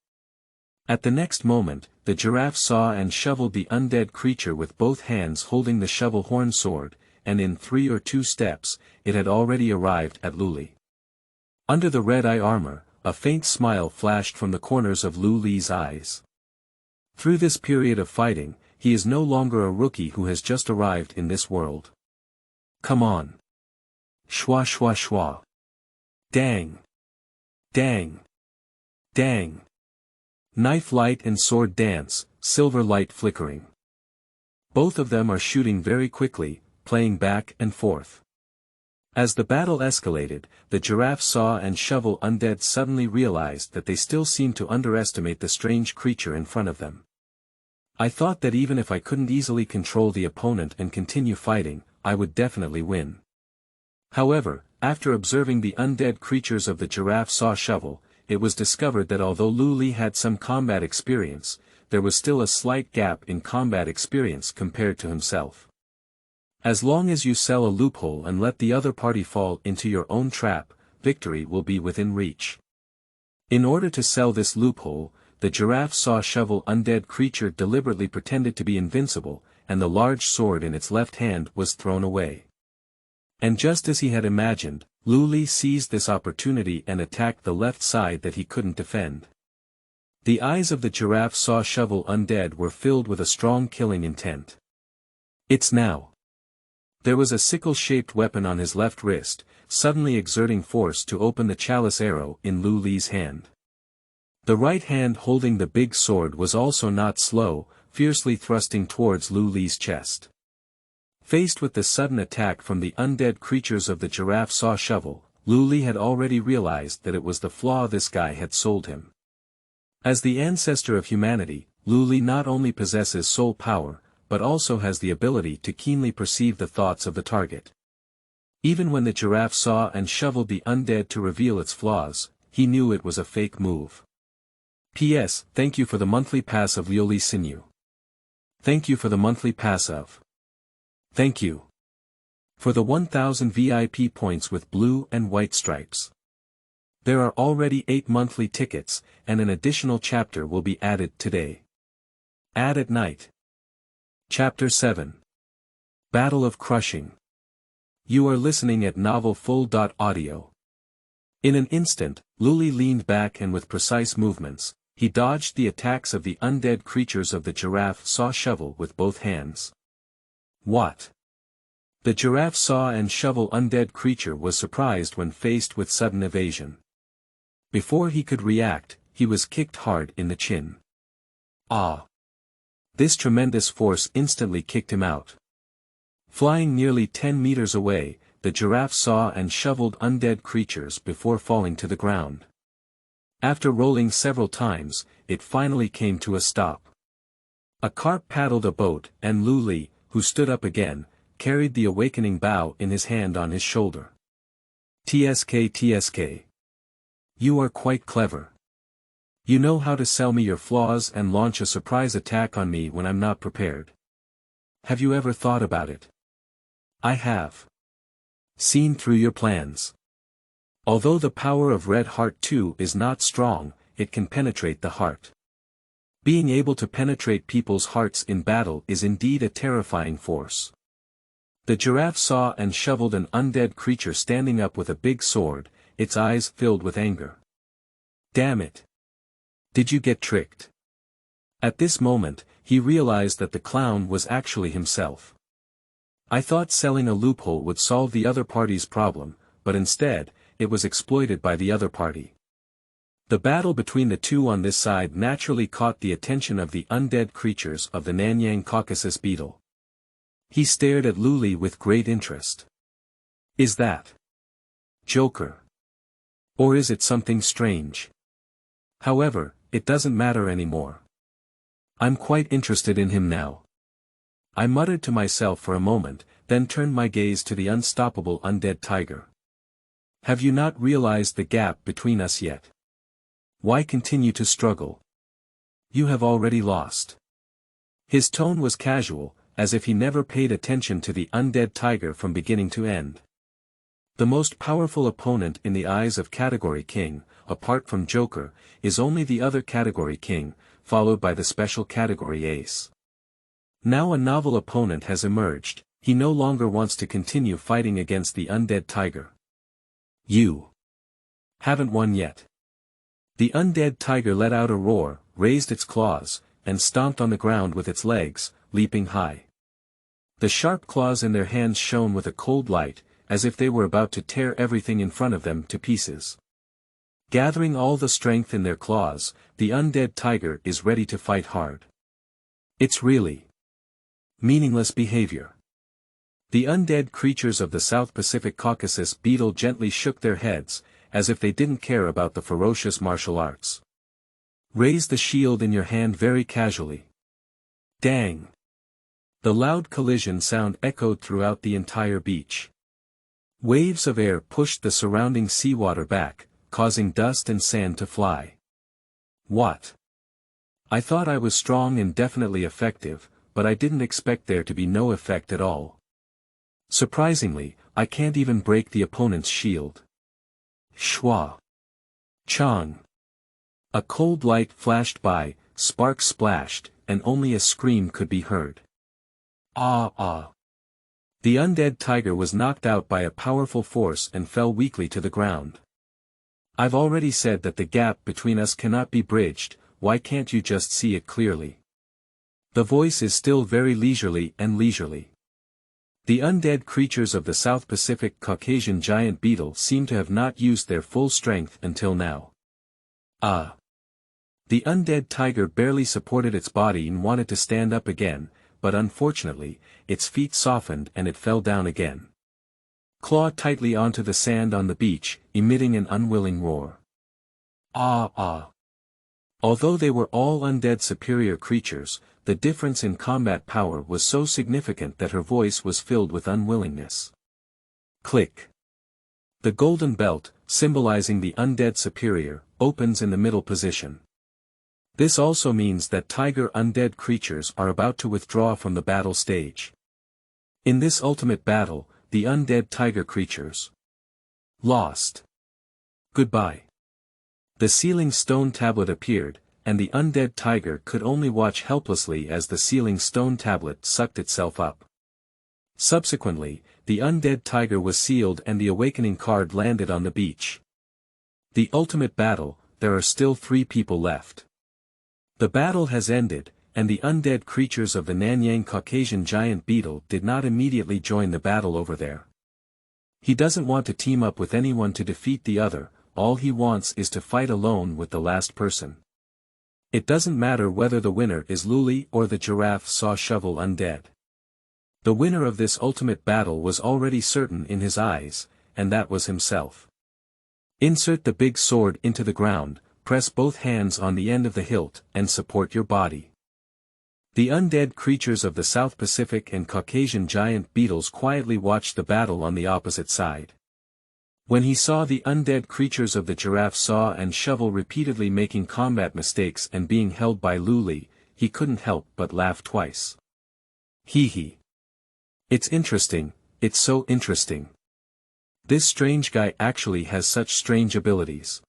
At the next moment, the giraffe saw and shoveled the undead creature with both hands holding the shovel horn sword, and in 3 or 2 steps, it had already arrived at Luli. Under the red eye armor, a faint smile flashed from the corners of Luli's eyes. Through this period of fighting, he is no longer a rookie who has just arrived in this world. Come on. Shwa shwa shwa. Dang. Dang. Dang. Knife light and sword dance, silver light flickering. Both of them are shooting very quickly, playing back and forth. As the battle escalated, the giraffe saw and shovel undead suddenly realized that they still seemed to underestimate the strange creature in front of them. I thought that even if I couldn't easily control the opponent and continue fighting, I would definitely win. However, after observing the undead creatures of the giraffe saw shovel, it was discovered that although Luli had some combat experience, there was still a slight gap in combat experience compared to himself. As long as you sell a loophole and let the other party fall into your own trap, victory will be within reach. In order to sell this loophole, the giraffe saw shovel undead creature deliberately pretended to be invincible, and the large sword in its left hand was thrown away. And just as he had imagined, Luli seized this opportunity and attacked the left side that he couldn't defend. The eyes of the giraffe saw shovel undead were filled with a strong killing intent. It's now. There was a sickle-shaped weapon on his left wrist, suddenly exerting force to open the chalice arrow in Luli's hand. The right hand holding the big sword was also not slow, fiercely thrusting towards Luli's chest. Faced with the sudden attack from the undead creatures of the giraffe saw shovel, Luli had already realized that it was the flaw this guy had sold him. As the ancestor of humanity, Luli not only possesses soul power, but also has the ability to keenly perceive the thoughts of the target. Even when the giraffe saw and shoveled the undead to reveal its flaws, he knew it was a fake move. P.S. Thank you for the monthly pass of Luli Sinew. Thank you for the monthly pass of. Thank you. For the 1000 VIP points with blue and white stripes. There are already 8 monthly tickets, and an additional chapter will be added today. Add at night. Chapter 7. Battle of Crushing. You are listening at novelfull.audio. In an instant, Luli leaned back and with precise movements, he dodged the attacks of the undead creatures of the giraffe saw shovel with both hands. What? The giraffe saw and shovel undead creature was surprised when faced with sudden evasion. Before he could react, he was kicked hard in the chin. Ah! This tremendous force instantly kicked him out. Flying nearly 10 meters away, the giraffe saw and shoveled undead creatures before falling to the ground. After rolling several times, it finally came to a stop. A carp paddled a boat, and Luli, who stood up again, carried the awakening bow in his hand on his shoulder. TSK. You are quite clever. You know how to sell me your flaws and launch a surprise attack on me when I'm not prepared. Have you ever thought about it? I have. Seen through your plans. Although the power of Red Heart 2 is not strong, it can penetrate the heart. Being able to penetrate people's hearts in battle is indeed a terrifying force. The giraffe saw and shoveled an undead creature standing up with a big sword, its eyes filled with anger. Damn it! Did you get tricked? At this moment, he realized that the clown was actually himself. I thought selling a loophole would solve the other party's problem, but instead, it was exploited by the other party. The battle between the two on this side naturally caught the attention of the undead creatures of the Nanyang Caucasus beetle. He stared at Luli with great interest. Is that Joker? Or is it something strange? However, it doesn't matter anymore. I'm quite interested in him now. I muttered to myself for a moment, then turned my gaze to the unstoppable undead tiger. Have you not realized the gap between us yet? Why continue to struggle? You have already lost. His tone was casual, as if he never paid attention to the undead tiger from beginning to end. The most powerful opponent in the eyes of Category King, apart from Joker, is only the other Category King, followed by the special Category Ace. Now a novel opponent has emerged, he no longer wants to continue fighting against the undead tiger. You haven't won yet. The undead tiger let out a roar, raised its claws, and stomped on the ground with its legs, leaping high. The sharp claws in their hands shone with a cold light, as if they were about to tear everything in front of them to pieces. Gathering all the strength in their claws, the undead tiger is ready to fight hard. It's really meaningless behavior. The undead creatures of the South Pacific Caucasus beetle gently shook their heads, as if they didn't care about the ferocious martial arts. Raise the shield in your hand very casually. Dang! The loud collision sound echoed throughout the entire beach. Waves of air pushed the surrounding seawater back, causing dust and sand to fly. What? I thought I was strong and definitely effective, but I didn't expect there to be no effect at all. Surprisingly, I can't even break the opponent's shield. Shua. Chang. A cold light flashed by, sparks splashed, and only a scream could be heard. Ah ah. The undead tiger was knocked out by a powerful force and fell weakly to the ground. I've already said that the gap between us cannot be bridged, why can't you just see it clearly? The voice is still very leisurely and leisurely. The undead creatures of the South Pacific Caucasian giant beetle seem to have not used their full strength until now. Ah. The undead tiger barely supported its body and wanted to stand up again, but unfortunately, its feet softened and it fell down again. Claw tightly onto the sand on the beach, emitting an unwilling roar. Ah ah. Although they were all undead superior creatures, the difference in combat power was so significant that her voice was filled with unwillingness. Click. The golden belt, symbolizing the undead superior, opens in the middle position. This also means that tiger undead creatures are about to withdraw from the battle stage. In this ultimate battle, the undead tiger creatures lost. Goodbye. The sealing stone tablet appeared, and the undead tiger could only watch helplessly as the sealing stone tablet sucked itself up. Subsequently, the undead tiger was sealed and the awakening card landed on the beach. The ultimate battle, there are still 3 people left. The battle has ended, and the undead creatures of the Nanyang Caucasian giant beetle did not immediately join the battle over there. He doesn't want to team up with anyone to defeat the other, all he wants is to fight alone with the last person. It doesn't matter whether the winner is Luli or the giraffe saw shovel undead. The winner of this ultimate battle was already certain in his eyes, and that was himself. Insert the big sword into the ground, press both hands on the end of the hilt, and support your body. The undead creatures of the South Pacific and Caucasian giant beetles quietly watched the battle on the opposite side. When he saw the undead creatures of the giraffe saw and shovel repeatedly making combat mistakes and being held by Luli, he couldn't help but laugh twice. Hee hee. It's interesting, it's so interesting. This strange guy actually has such strange abilities.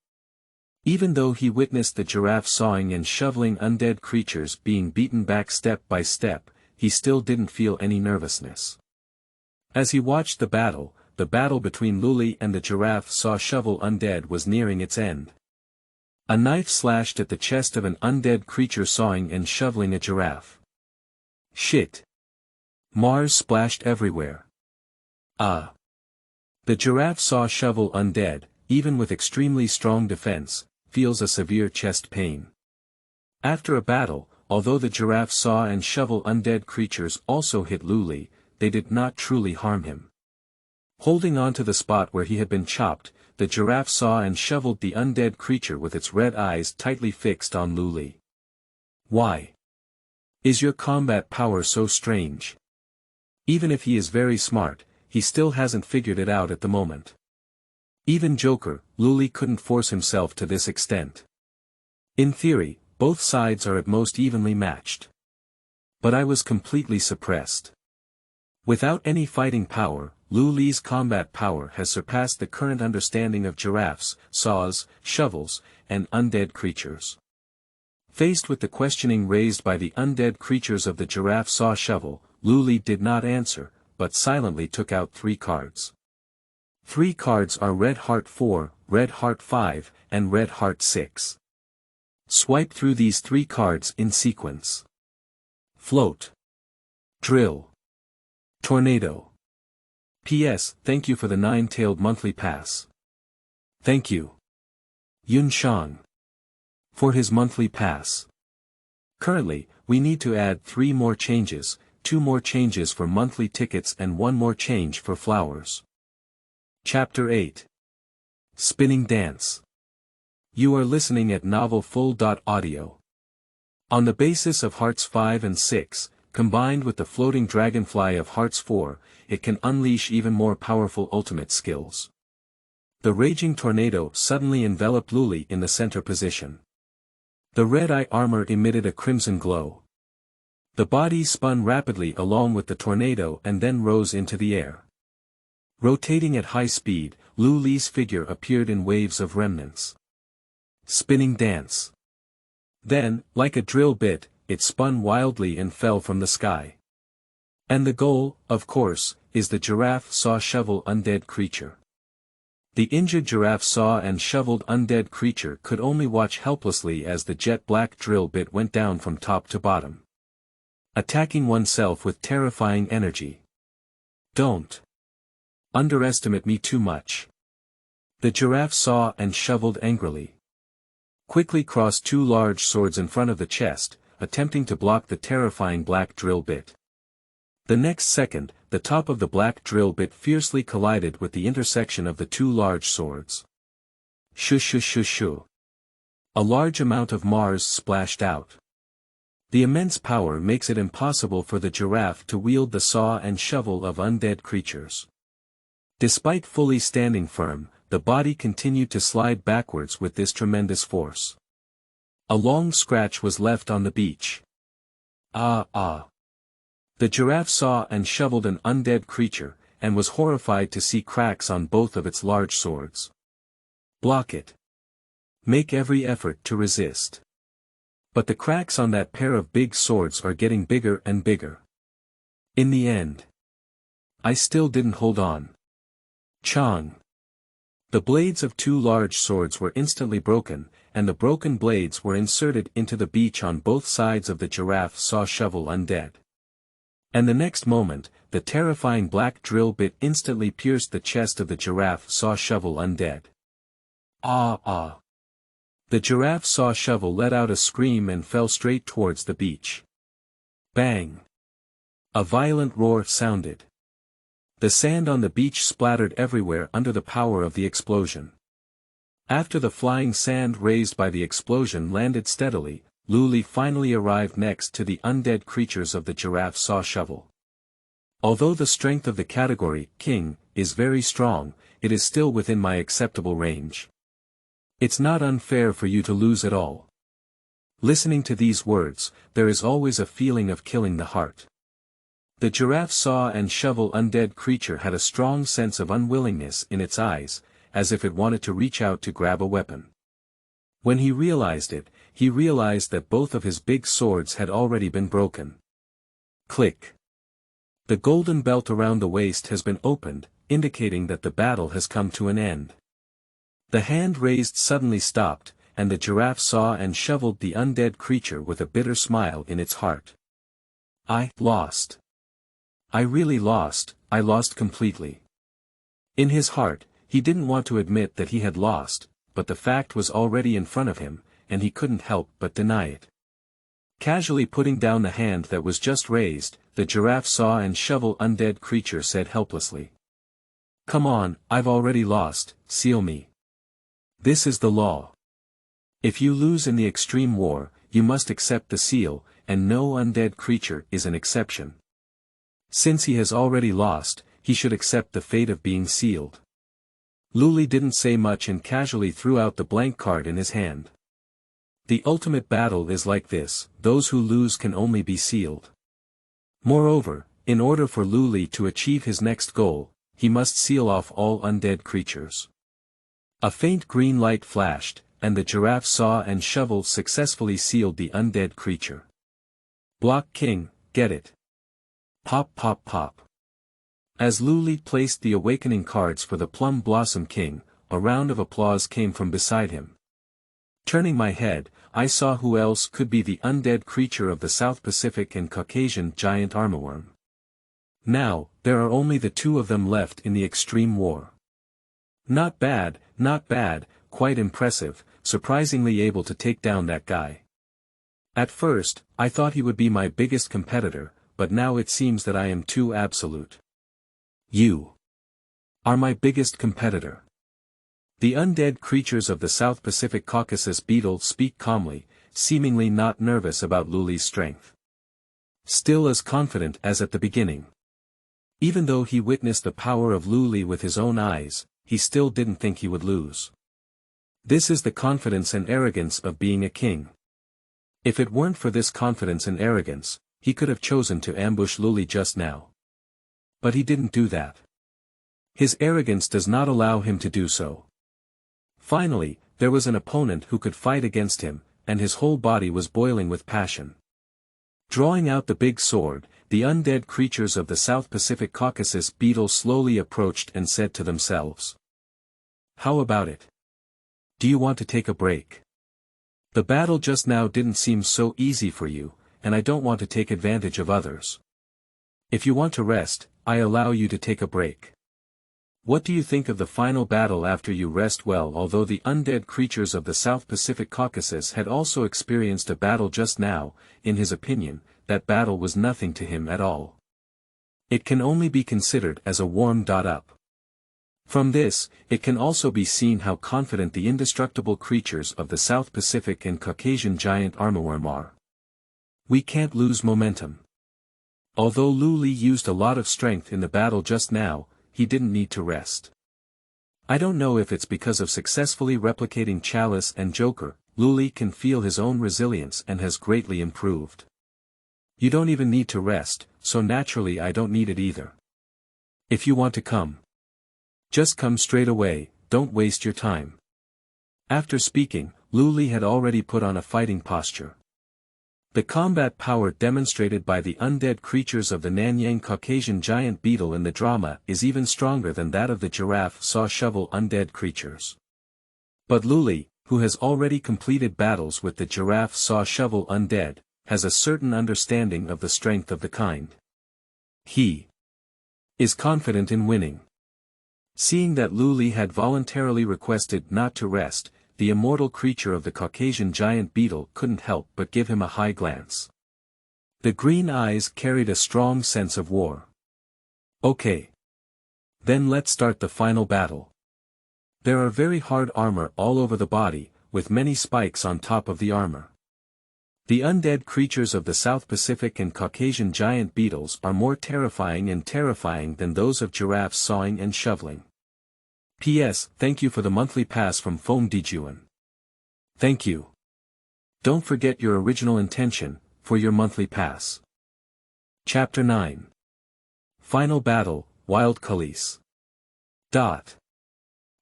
Even though he witnessed the giraffe sawing and shoveling undead creatures being beaten back step by step, he still didn't feel any nervousness. As he watched the battle between Luli and the giraffe saw shovel undead was nearing its end. A knife slashed at the chest of an undead creature sawing and shoveling a giraffe. Shit. Mars splashed everywhere. Ah. The giraffe saw shovel undead, even with extremely strong defense, feels a severe chest pain. After a battle, although the giraffe saw and shovel undead creatures also hit Luli, they did not truly harm him. Holding on to the spot where he had been chopped, the giraffe saw and shoveled the undead creature with its red eyes tightly fixed on Luli. Why? Is your combat power so strange? Even if he is very smart, he still hasn't figured it out at the moment. Even Joker, Luli couldn't force himself to this extent. In theory, both sides are at most evenly matched. But I was completely suppressed. Without any fighting power, Luli's combat power has surpassed the current understanding of giraffes, saws, shovels, and undead creatures. Faced with the questioning raised by the undead creatures of the giraffe saw shovel, Luli did not answer, but silently took out 3 cards. 3 cards are Red Heart 4, Red Heart 5, and Red Heart 6. Swipe through these 3 cards in sequence. Float. Drill. Tornado. P.S. Thank you for the 9-tailed monthly pass. Thank you. Yun Shang. For his monthly pass. Currently, we need to add 3 more changes, 2 more changes for monthly tickets and 1 more change for flowers. Chapter 8. Spinning Dance. You are listening at novelfull.audio. On the basis of Hearts 5 and 6, combined with the floating dragonfly of Hearts 4, it can unleash even more powerful ultimate skills. The raging tornado suddenly enveloped Luli in the center position. The red-eye armor emitted a crimson glow. The body spun rapidly along with the tornado and then rose into the air. Rotating at high speed, Luli's figure appeared in waves of remnants. Spinning dance. Then, like a drill bit, it spun wildly and fell from the sky. And the goal, of course, is the giraffe saw shovel undead creature. The injured giraffe saw and shoveled undead creature could only watch helplessly as the jet black drill bit went down from top to bottom, attacking oneself with terrifying energy. Don't underestimate me too much. The giraffe saw and shoveled angrily. Quickly crossed two large swords in front of the chest, attempting to block the terrifying black drill bit. The next second, the top of the black drill bit fiercely collided with the intersection of the two large swords. Shoo. A large amount of Mars splashed out. The immense power makes it impossible for the giraffe to wield the saw and shovel of undead creatures. Despite fully standing firm, the body continued to slide backwards with this tremendous force. A long scratch was left on the beach. The giraffe saw and shoveled an undead creature, and was horrified to see cracks on both of its large swords. Block it. Make every effort to resist. But the cracks on that pair of big swords are getting bigger and bigger. In the end, I still didn't hold on. Chong. The blades of two large swords were instantly broken, and the broken blades were inserted into the beach on both sides of the giraffe saw shovel undead. And the next moment, the terrifying black drill bit instantly pierced the chest of the giraffe saw shovel undead. The giraffe saw shovel let out a scream and fell straight towards the beach. Bang! A violent roar sounded. The sand on the beach splattered everywhere under the power of the explosion. After the flying sand raised by the explosion landed steadily, Luli finally arrived next to the undead creatures of the giraffe saw shovel. Although the strength of the category, King, is very strong, it is still within my acceptable range. It's not unfair for you to lose at all. Listening to these words, there is always a feeling of killing the heart. The giraffe saw and shovel undead creature had a strong sense of unwillingness in its eyes, as if it wanted to reach out to grab a weapon. When he realized it, he realized that both of his big swords had already been broken. Click. The golden belt around the waist has been opened, indicating that the battle has come to an end. The hand raised suddenly stopped, and the giraffe saw and shoveled the undead creature with a bitter smile in its heart. I lost. I really lost, I lost completely. In his heart, he didn't want to admit that he had lost, but the fact was already in front of him, and he couldn't help but deny it. Casually putting down the hand that was just raised, the giraffe saw and shovel undead creature said helplessly. Come on, I've already lost, seal me. This is the law. If you lose in the extreme war, you must accept the seal, and no undead creature is an exception. Since he has already lost, he should accept the fate of being sealed. Luli didn't say much and casually threw out the blank card in his hand. The ultimate battle is like this, those who lose can only be sealed. Moreover, in order for Luli to achieve his next goal, he must seal off all undead creatures. A faint green light flashed, and the giraffe saw and shovel successfully sealed the undead creature. Block King, get it. Pop pop pop. As Luli placed the awakening cards for the Plum Blossom King, a round of applause came from beside him. Turning my head, I saw who else could be the undead creature of the South Pacific and Caucasian giant armorworm. Now, there are only the two of them left in the extreme war. Not bad, quite impressive, surprisingly able to take down that guy. At first, I thought he would be my biggest competitor, but now it seems that I am too absolute. You are my biggest competitor. The undead creatures of the South Pacific Caucasus beetle speak calmly, seemingly not nervous about Luli's strength. Still as confident as at the beginning. Even though he witnessed the power of Luli with his own eyes, he still didn't think he would lose. This is the confidence and arrogance of being a king. If it weren't for this confidence and arrogance, he could have chosen to ambush Luli just now. But he didn't do that. His arrogance does not allow him to do so. Finally, There was an opponent who could fight against him, and his whole body was boiling with passion. Drawing out the big sword, the undead creatures of the South Pacific Caucasus beetle slowly approached and said to themselves. How about it? Do you want to take a break? The battle just now didn't seem so easy for you, and I don't want to take advantage of others. If you want to rest, I allow you to take a break. What do you think of the final battle after you rest well? Although the undead creatures of the South Pacific Caucasus had also experienced a battle just now, in his opinion, that battle was nothing to him at all. It can only be considered as a warm-up. From this, it can also be seen how confident the indestructible creatures of the South Pacific and Caucasian giant armorworm are. We can't lose momentum. Although Luli used a lot of strength in the battle just now, he didn't need to rest. I don't know if it's because of successfully replicating Calis and Joker, Luli can feel his own resilience and has greatly improved. You don't even need to rest, so naturally I don't need it either. If you want to come, just come straight away, don't waste your time. After speaking, Luli had already put on a fighting posture. The combat power demonstrated by the undead creatures of the Nanyang Caucasian giant beetle in the drama is even stronger than that of the giraffe saw shovel undead creatures. But Luli, who has already completed battles with the giraffe saw shovel undead, has a certain understanding of the strength of the kind. He is confident in winning. Seeing that Luli had voluntarily requested not to rest, the immortal creature of the Caucasian giant beetle couldn't help but give him a high glance. The green eyes carried a strong sense of war. Okay. Then let's start the final battle. There are very hard armor all over the body, with many spikes on top of the armor. The undead creatures of the South Pacific and Caucasian giant beetles are more terrifying than those of giraffes sawing and shoveling. P.S. Thank you for the monthly pass from Foam Dijuan. Thank you. Don't forget your original intention, for your monthly pass. Chapter 9. Final Battle, Wild Calis.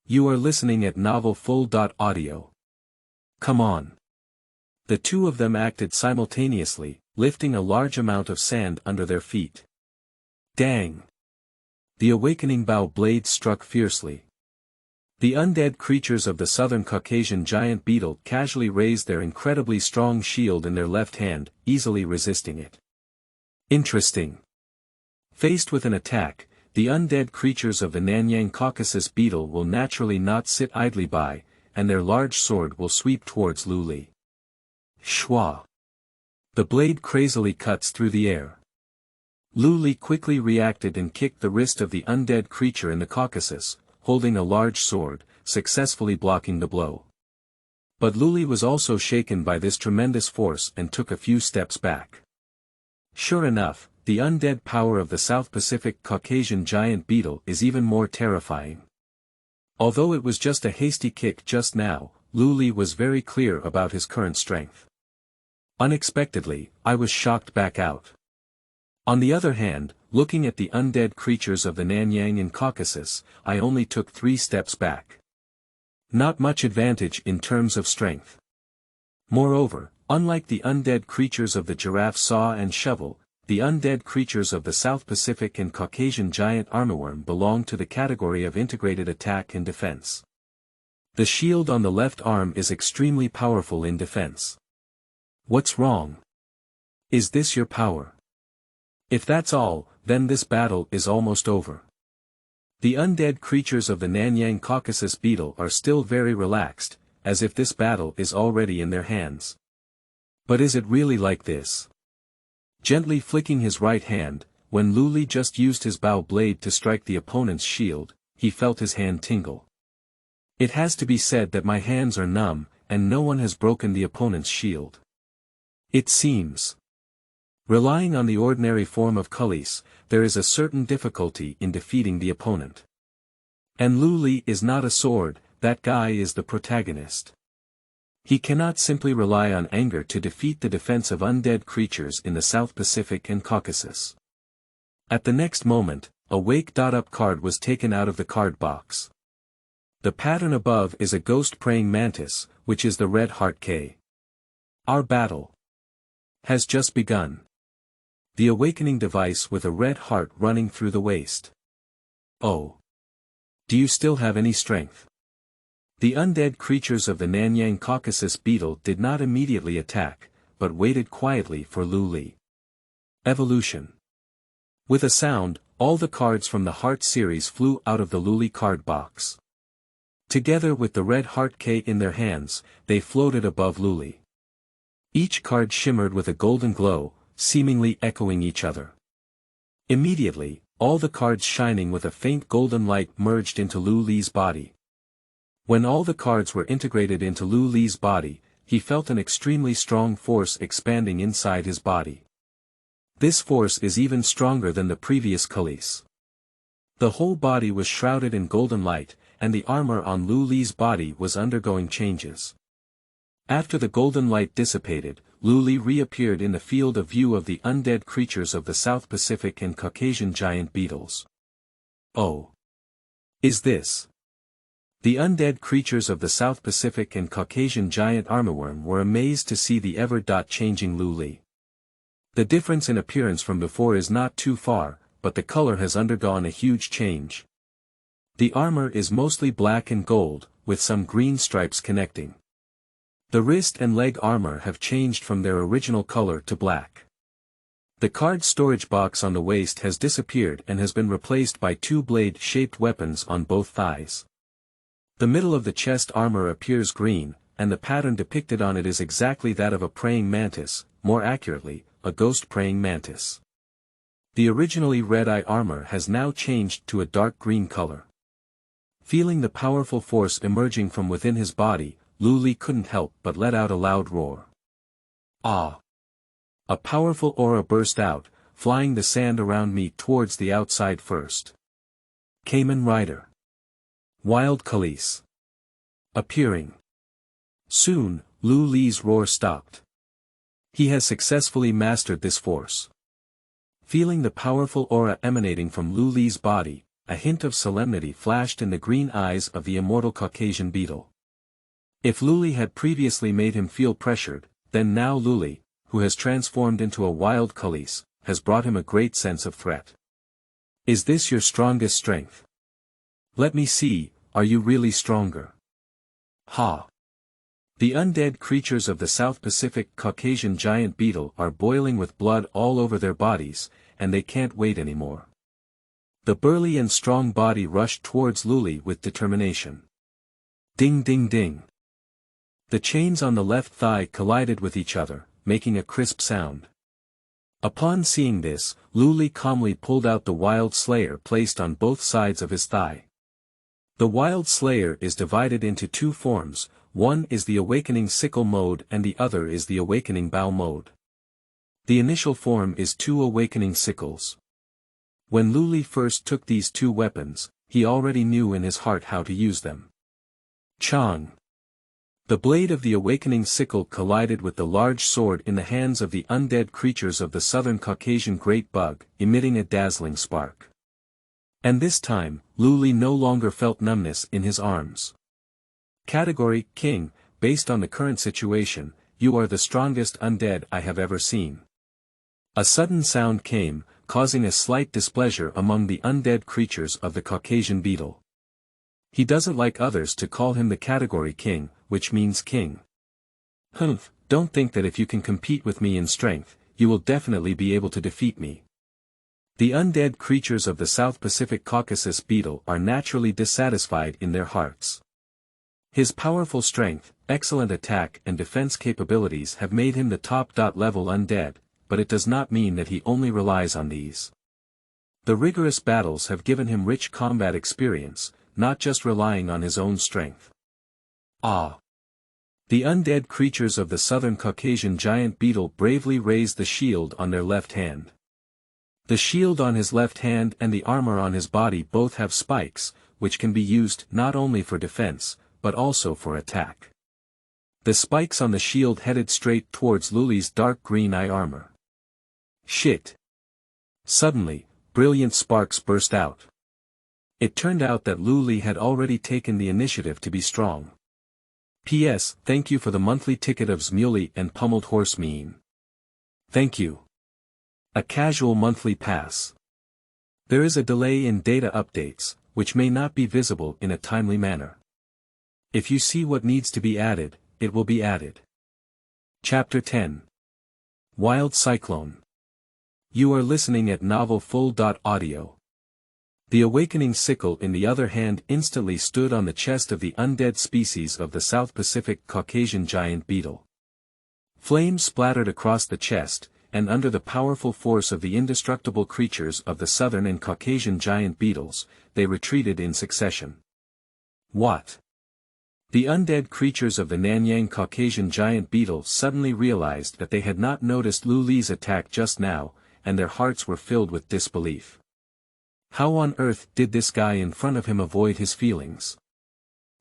You are listening at novelfull.audio. Come on. The two of them acted simultaneously, lifting a large amount of sand under their feet. Dang! The awakening bow blade struck fiercely. The undead creatures of the southern Caucasian giant beetle casually raised their incredibly strong shield in their left hand, easily resisting it. Interesting. Faced with an attack, the undead creatures of the Nanyang Caucasus beetle will naturally not sit idly by, and their large sword will sweep towards Luli. Shwa! The blade crazily cuts through the air. Luli quickly reacted and kicked the wrist of the undead creature in the Caucasus, holding a large sword, successfully blocking the blow. But Luli was also shaken by this tremendous force and took a few steps back. Sure enough, the undead power of the South Pacific Caucasian giant beetle is even more terrifying. Although it was just a hasty kick just now, Luli was very clear about his current strength. Unexpectedly, I was shocked back out. On the other hand, looking at the undead creatures of the Nanyang and Caucasus, I only took 3 steps back. Not much advantage in terms of strength. Moreover, unlike the undead creatures of the giraffe saw and shovel, the undead creatures of the South Pacific and Caucasian giant armorworm belong to the category of integrated attack and defense. The shield on the left arm is extremely powerful in defense. What's wrong? Is this your power? If that's all, then this battle is almost over. The undead creatures of the Nanyang Caucasus beetle are still very relaxed, as if this battle is already in their hands. But is it really like this? Gently flicking his right hand, when Luli just used his bow blade to strike the opponent's shield, he felt his hand tingle. It has to be said that my hands are numb, and no one has broken the opponent's shield. It seems. Relying on the ordinary form of Calis, there is a certain difficulty in defeating the opponent. And Luli is not a sword, that guy is the protagonist. He cannot simply rely on anger to defeat the defense of undead creatures in the South Pacific and Caucasus. At the next moment, a wake.up card was taken out of the card box. The pattern above is a ghost praying mantis, which is the red heart K. Our battle has just begun. The awakening device with a red heart running through the waist. Oh. Do you still have any strength? The undead creatures of the Nanyang Caucasus beetle did not immediately attack, but waited quietly for Luli. Evolution. With a sound, all the cards from the Heart series flew out of the Luli card box. Together with the red heart K in their hands, they floated above Luli. Each card shimmered with a golden glow, seemingly echoing each other. Immediately, all the cards shining with a faint golden light merged into Luli's body. When all the cards were integrated into Luli's body, he felt an extremely strong force expanding inside his body. This force is even stronger than the previous Calis. The whole body was shrouded in golden light, and the armor on Luli's body was undergoing changes. After the golden light dissipated, Luli reappeared in the field of view of the undead creatures of the South Pacific and Caucasian giant beetles. Oh! Is this? The undead creatures of the South Pacific and Caucasian giant armorworm were amazed to see the ever-changing Luli. The difference in appearance from before is not too far, but the color has undergone a huge change. The armor is mostly black and gold, with some green stripes connecting. The wrist and leg armor have changed from their original color to black. The card storage box on the waist has disappeared and has been replaced by two blade-shaped weapons on both thighs. The middle of the chest armor appears green, and the pattern depicted on it is exactly that of a praying mantis, more accurately, a ghost praying mantis. The originally red-eye armor has now changed to a dark green color. Feeling the powerful force emerging from within his body, Luli couldn't help but let out a loud roar. Ah! A powerful aura burst out, flying the sand around me towards the outside first. Kamen Rider. Wild Calis. Appearing. Soon, Luli's roar stopped. He has successfully mastered this force. Feeling the powerful aura emanating from Luli's body, a hint of solemnity flashed in the green eyes of the immortal Caucasian beetle. If Luli had previously made him feel pressured, then now Luli, who has transformed into a wild Calis, has brought him a great sense of threat. Is this your strongest strength? Let me see, are you really stronger? Ha! The undead creatures of the South Pacific Caucasian giant beetle are boiling with blood all over their bodies, and they can't wait anymore. The burly and strong body rushed towards Luli with determination. Ding ding ding. The chains on the left thigh collided with each other, making a crisp sound. Upon seeing this, Luli calmly pulled out the Wild Slayer placed on both sides of his thigh. The Wild Slayer is divided into two forms, one is the Awakening Sickle mode and the other is the Awakening Bow mode. The initial form is two Awakening Sickles. When Luli first took these two weapons, he already knew in his heart how to use them. Chang! The blade of the Awakening Sickle collided with the large sword in the hands of the undead creatures of the Southern Caucasian Great Bug, emitting a dazzling spark. And this time, Luli no longer felt numbness in his arms. Category, King, based on the current situation, you are the strongest undead I have ever seen. A sudden sound came, causing a slight displeasure among the undead creatures of the Caucasian beetle. He doesn't like others to call him the Category King, which means king. Humph, don't think that if you can compete with me in strength, you will definitely be able to defeat me. The undead creatures of the South Pacific Caucasus beetle are naturally dissatisfied in their hearts. His powerful strength, excellent attack and defense capabilities have made him the top-level undead, but it does not mean that he only relies on these. The rigorous battles have given him rich combat experience, not just relying on his own strength. Ah! The undead creatures of the Southern Caucasian giant beetle bravely raised the shield on their left hand. The shield on his left hand and the armor on his body both have spikes, which can be used not only for defense, but also for attack. The spikes on the shield headed straight towards Luli's dark green eye armor. Shit! Suddenly, brilliant sparks burst out. It turned out that Luli had already taken the initiative to be strong. P.S. Thank you for the monthly ticket of Zmuli and Pummeled Horse Mean. Thank you. A casual monthly pass. There is a delay in data updates, which may not be visible in a timely manner. If you see what needs to be added, it will be added. Chapter 10. Wild Cyclone. You are listening at Novel Full.audio. The awakening sickle in the other hand instantly stood on the chest of the undead species of the South Pacific Caucasian giant beetle. Flames splattered across the chest, and under the powerful force of the indestructible creatures of the Southern and Caucasian giant beetles, they retreated in succession. What? The undead creatures of the Nanyang Caucasian giant beetle suddenly realized that they had not noticed Luli's attack just now, and their hearts were filled with disbelief. How on earth did this guy in front of him avoid his feelings?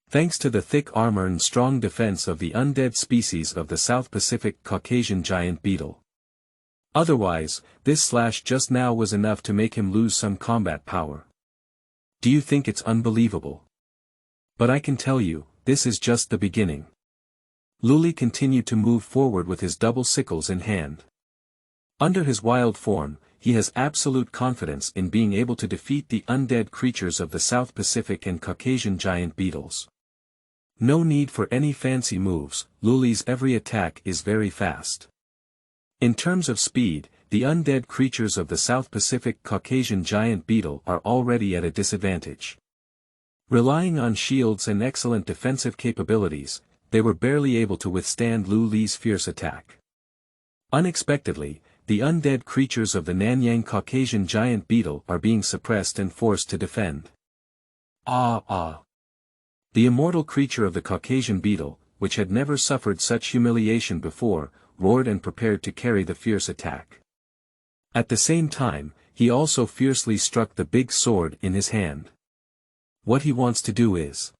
Thanks to the thick armor and strong defense of the undead species of the South Pacific Caucasian giant beetle. Otherwise, this slash just now was enough to make him lose some combat power. Do you think it's unbelievable? But I can tell you, this is just the beginning. Luli continued to move forward with his double sickles in hand. Under his wild form, he has absolute confidence in being able to defeat the undead creatures of the South Pacific and Caucasian giant beetles. No need for any fancy moves, Luli's every attack is very fast. In terms of speed, the undead creatures of the South Pacific Caucasian giant beetle are already at a disadvantage. Relying on shields and excellent defensive capabilities, they were barely able to withstand Luli's fierce attack. Unexpectedly, the undead creatures of the Nanyang Caucasian giant beetle are being suppressed and forced to defend. Ah! The immortal creature of the Caucasian beetle, which had never suffered such humiliation before, roared and prepared to carry the fierce attack. At the same time, he also fiercely struck the big sword in his hand. What he wants to do is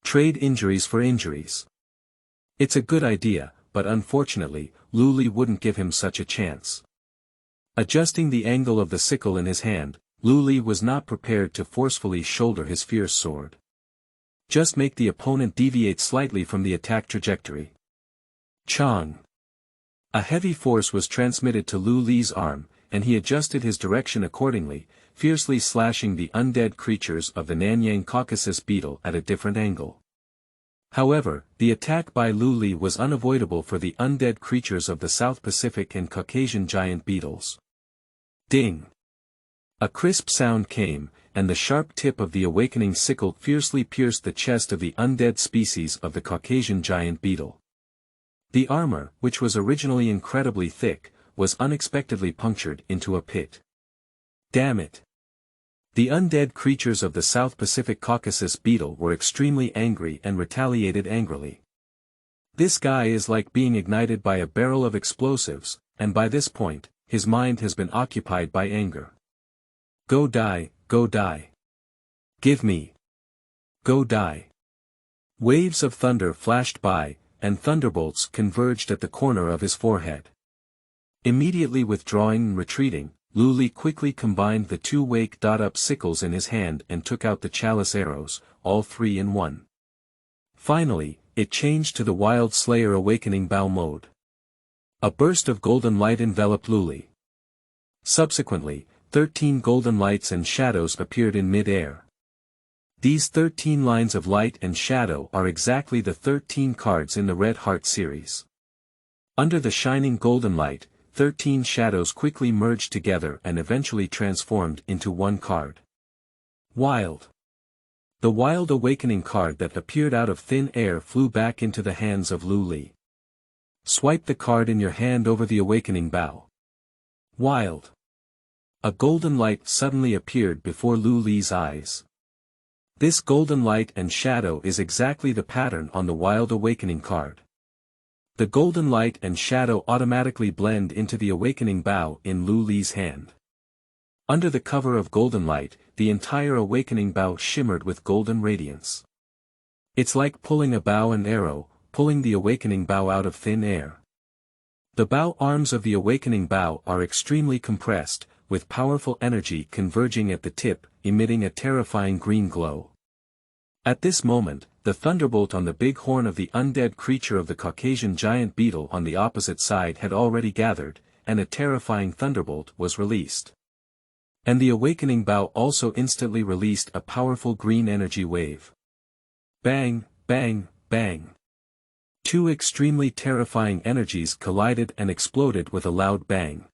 trade injuries for injuries. It's a good idea, but unfortunately, Luli wouldn't give him such a chance. Adjusting the angle of the sickle in his hand, Luli was not prepared to forcefully shoulder his fierce sword. Just make the opponent deviate slightly from the attack trajectory. Chong! A heavy force was transmitted to Luli's arm, and he adjusted his direction accordingly, fiercely slashing the undead creatures of the Nanyang Caucasus beetle at a different angle. However, the attack by Luli was unavoidable for the undead creatures of the South Pacific and Caucasian giant beetles. Ding! A crisp sound came, and the sharp tip of the awakening sickle fiercely pierced the chest of the undead species of the Caucasian giant beetle. The armor, which was originally incredibly thick, was unexpectedly punctured into a pit. Damn it! The undead creatures of the South Pacific Caucasus beetle were extremely angry and retaliated angrily. This guy is like being ignited by a barrel of explosives, and by this point, his mind has been occupied by anger. Go die, go die. Give me. Go die. Waves of thunder flashed by, and thunderbolts converged at the corner of his forehead. Immediately withdrawing and retreating, Luli quickly combined the two wake-up sickles in his hand and took out the chalice arrows, all three in one. Finally, it changed to the Wild Slayer Awakening Bow mode. A burst of golden light enveloped Luli. Subsequently, 13 golden lights and shadows appeared in mid-air. These 13 lines of light and shadow are exactly the 13 cards in the Red Heart series. Under the shining golden light, 13 shadows quickly merged together and eventually transformed into one card. Wild. The Wild Awakening card that appeared out of thin air flew back into the hands of Luli. Swipe the card in your hand over the Awakening Bow. Wild. A golden light suddenly appeared before Luli's eyes. This golden light and shadow is exactly the pattern on the Wild Awakening card. The golden light and shadow automatically blend into the Awakening Bow in Luli's hand. Under the cover of golden light, the entire Awakening Bow shimmered with golden radiance. It's like pulling a bow and arrow, pulling the Awakening Bow out of thin air. The bow arms of the Awakening Bow are extremely compressed, with powerful energy converging at the tip, emitting a terrifying green glow. At this moment, the thunderbolt on the big horn of the undead creature of the Caucasian giant beetle on the opposite side had already gathered, and a terrifying thunderbolt was released. And the awakening bow also instantly released a powerful green energy wave. Bang, bang, bang. Two extremely terrifying energies collided and exploded with a loud bang.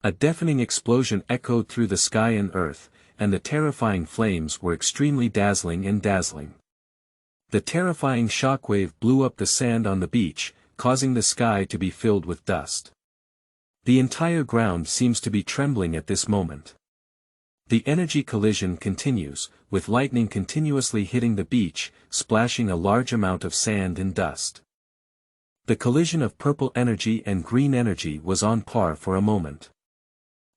A deafening explosion echoed through the sky and earth, and the terrifying flames were extremely dazzling and dazzling. The terrifying shockwave blew up the sand on the beach, causing the sky to be filled with dust. The entire ground seems to be trembling at this moment. The energy collision continues, with lightning continuously hitting the beach, splashing a large amount of sand and dust. The collision of purple energy and green energy was on par for a moment.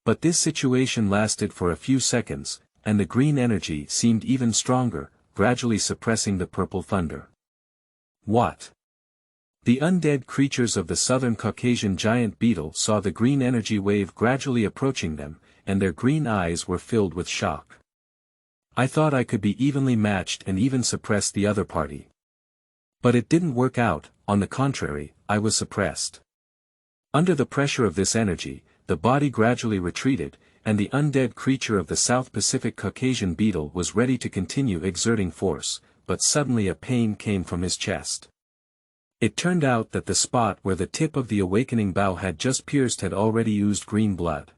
But this situation lasted for a few seconds, and the green energy seemed even stronger, gradually suppressing the purple thunder. What? The undead creatures of the southern Caucasian giant beetle saw the green energy wave gradually approaching them, and their green eyes were filled with shock. I thought I could be evenly matched and even suppress the other party. But it didn't work out, on the contrary, I was suppressed. Under the pressure of this energy, the body gradually retreated, and the undead creature of the South Pacific Caucasian beetle was ready to continue exerting force, but suddenly a pain came from his chest. It turned out that the spot where the tip of the awakening bow had just pierced had already oozed green blood.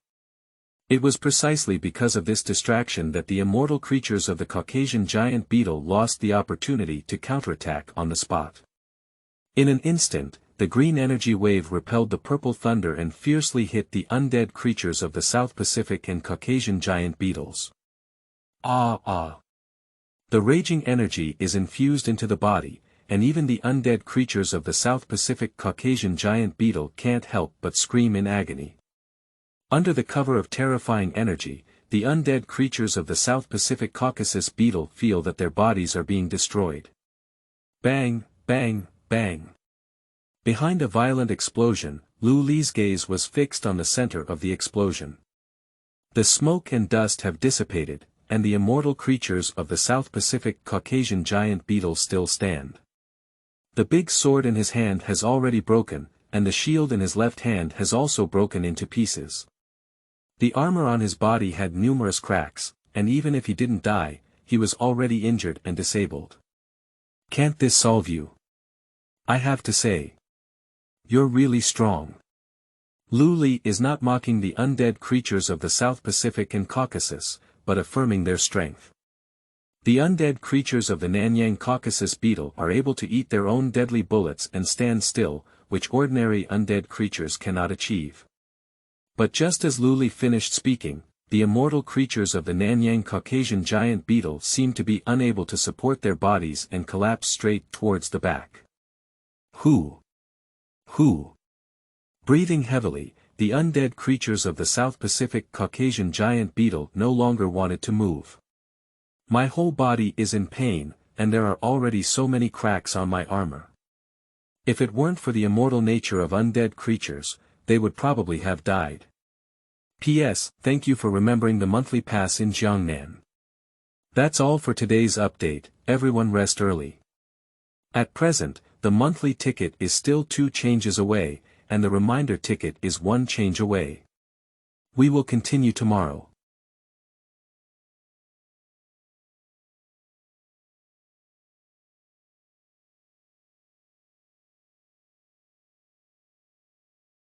It was precisely because of this distraction that the immortal creatures of the Caucasian giant beetle lost the opportunity to counterattack on the spot. In an instant, the green energy wave repelled the purple thunder and fiercely hit the undead creatures of the South Pacific and Caucasian giant beetles. Ah ah! The raging energy is infused into the body, and even the undead creatures of the South Pacific Caucasian giant beetle can't help but scream in agony. Under the cover of terrifying energy, the undead creatures of the South Pacific Caucasus beetle feel that their bodies are being destroyed. Bang, bang, bang. Behind a violent explosion, Luli's gaze was fixed on the center of the explosion. The smoke and dust have dissipated, and the immortal creatures of the South Pacific Caucasian giant beetle still stand. The big sword in his hand has already broken, and the shield in his left hand has also broken into pieces. The armor on his body had numerous cracks, and even if he didn't die, he was already injured and disabled. Can't this solve you? I have to say. You're really strong. Luli is not mocking the undead creatures of the South Pacific and Caucasus, but affirming their strength. The undead creatures of the Nanyang Caucasus beetle are able to eat their own deadly bullets and stand still, which ordinary undead creatures cannot achieve. But just as Luli finished speaking, the immortal creatures of the Nanyang Caucasian giant beetle seemed to be unable to support their bodies and collapse straight towards the back. Who? Breathing heavily, the undead creatures of the South Pacific Caucasian giant beetle no longer wanted to move. My whole body is in pain, and there are already so many cracks on my armor. If it weren't for the immortal nature of undead creatures, they would probably have died. P.S. Thank you for remembering the monthly pass in Jiangnan. That's all for today's update, everyone rest early. At present, the monthly ticket is still 2 changes away, and the reminder ticket is 1 change away. We will continue tomorrow.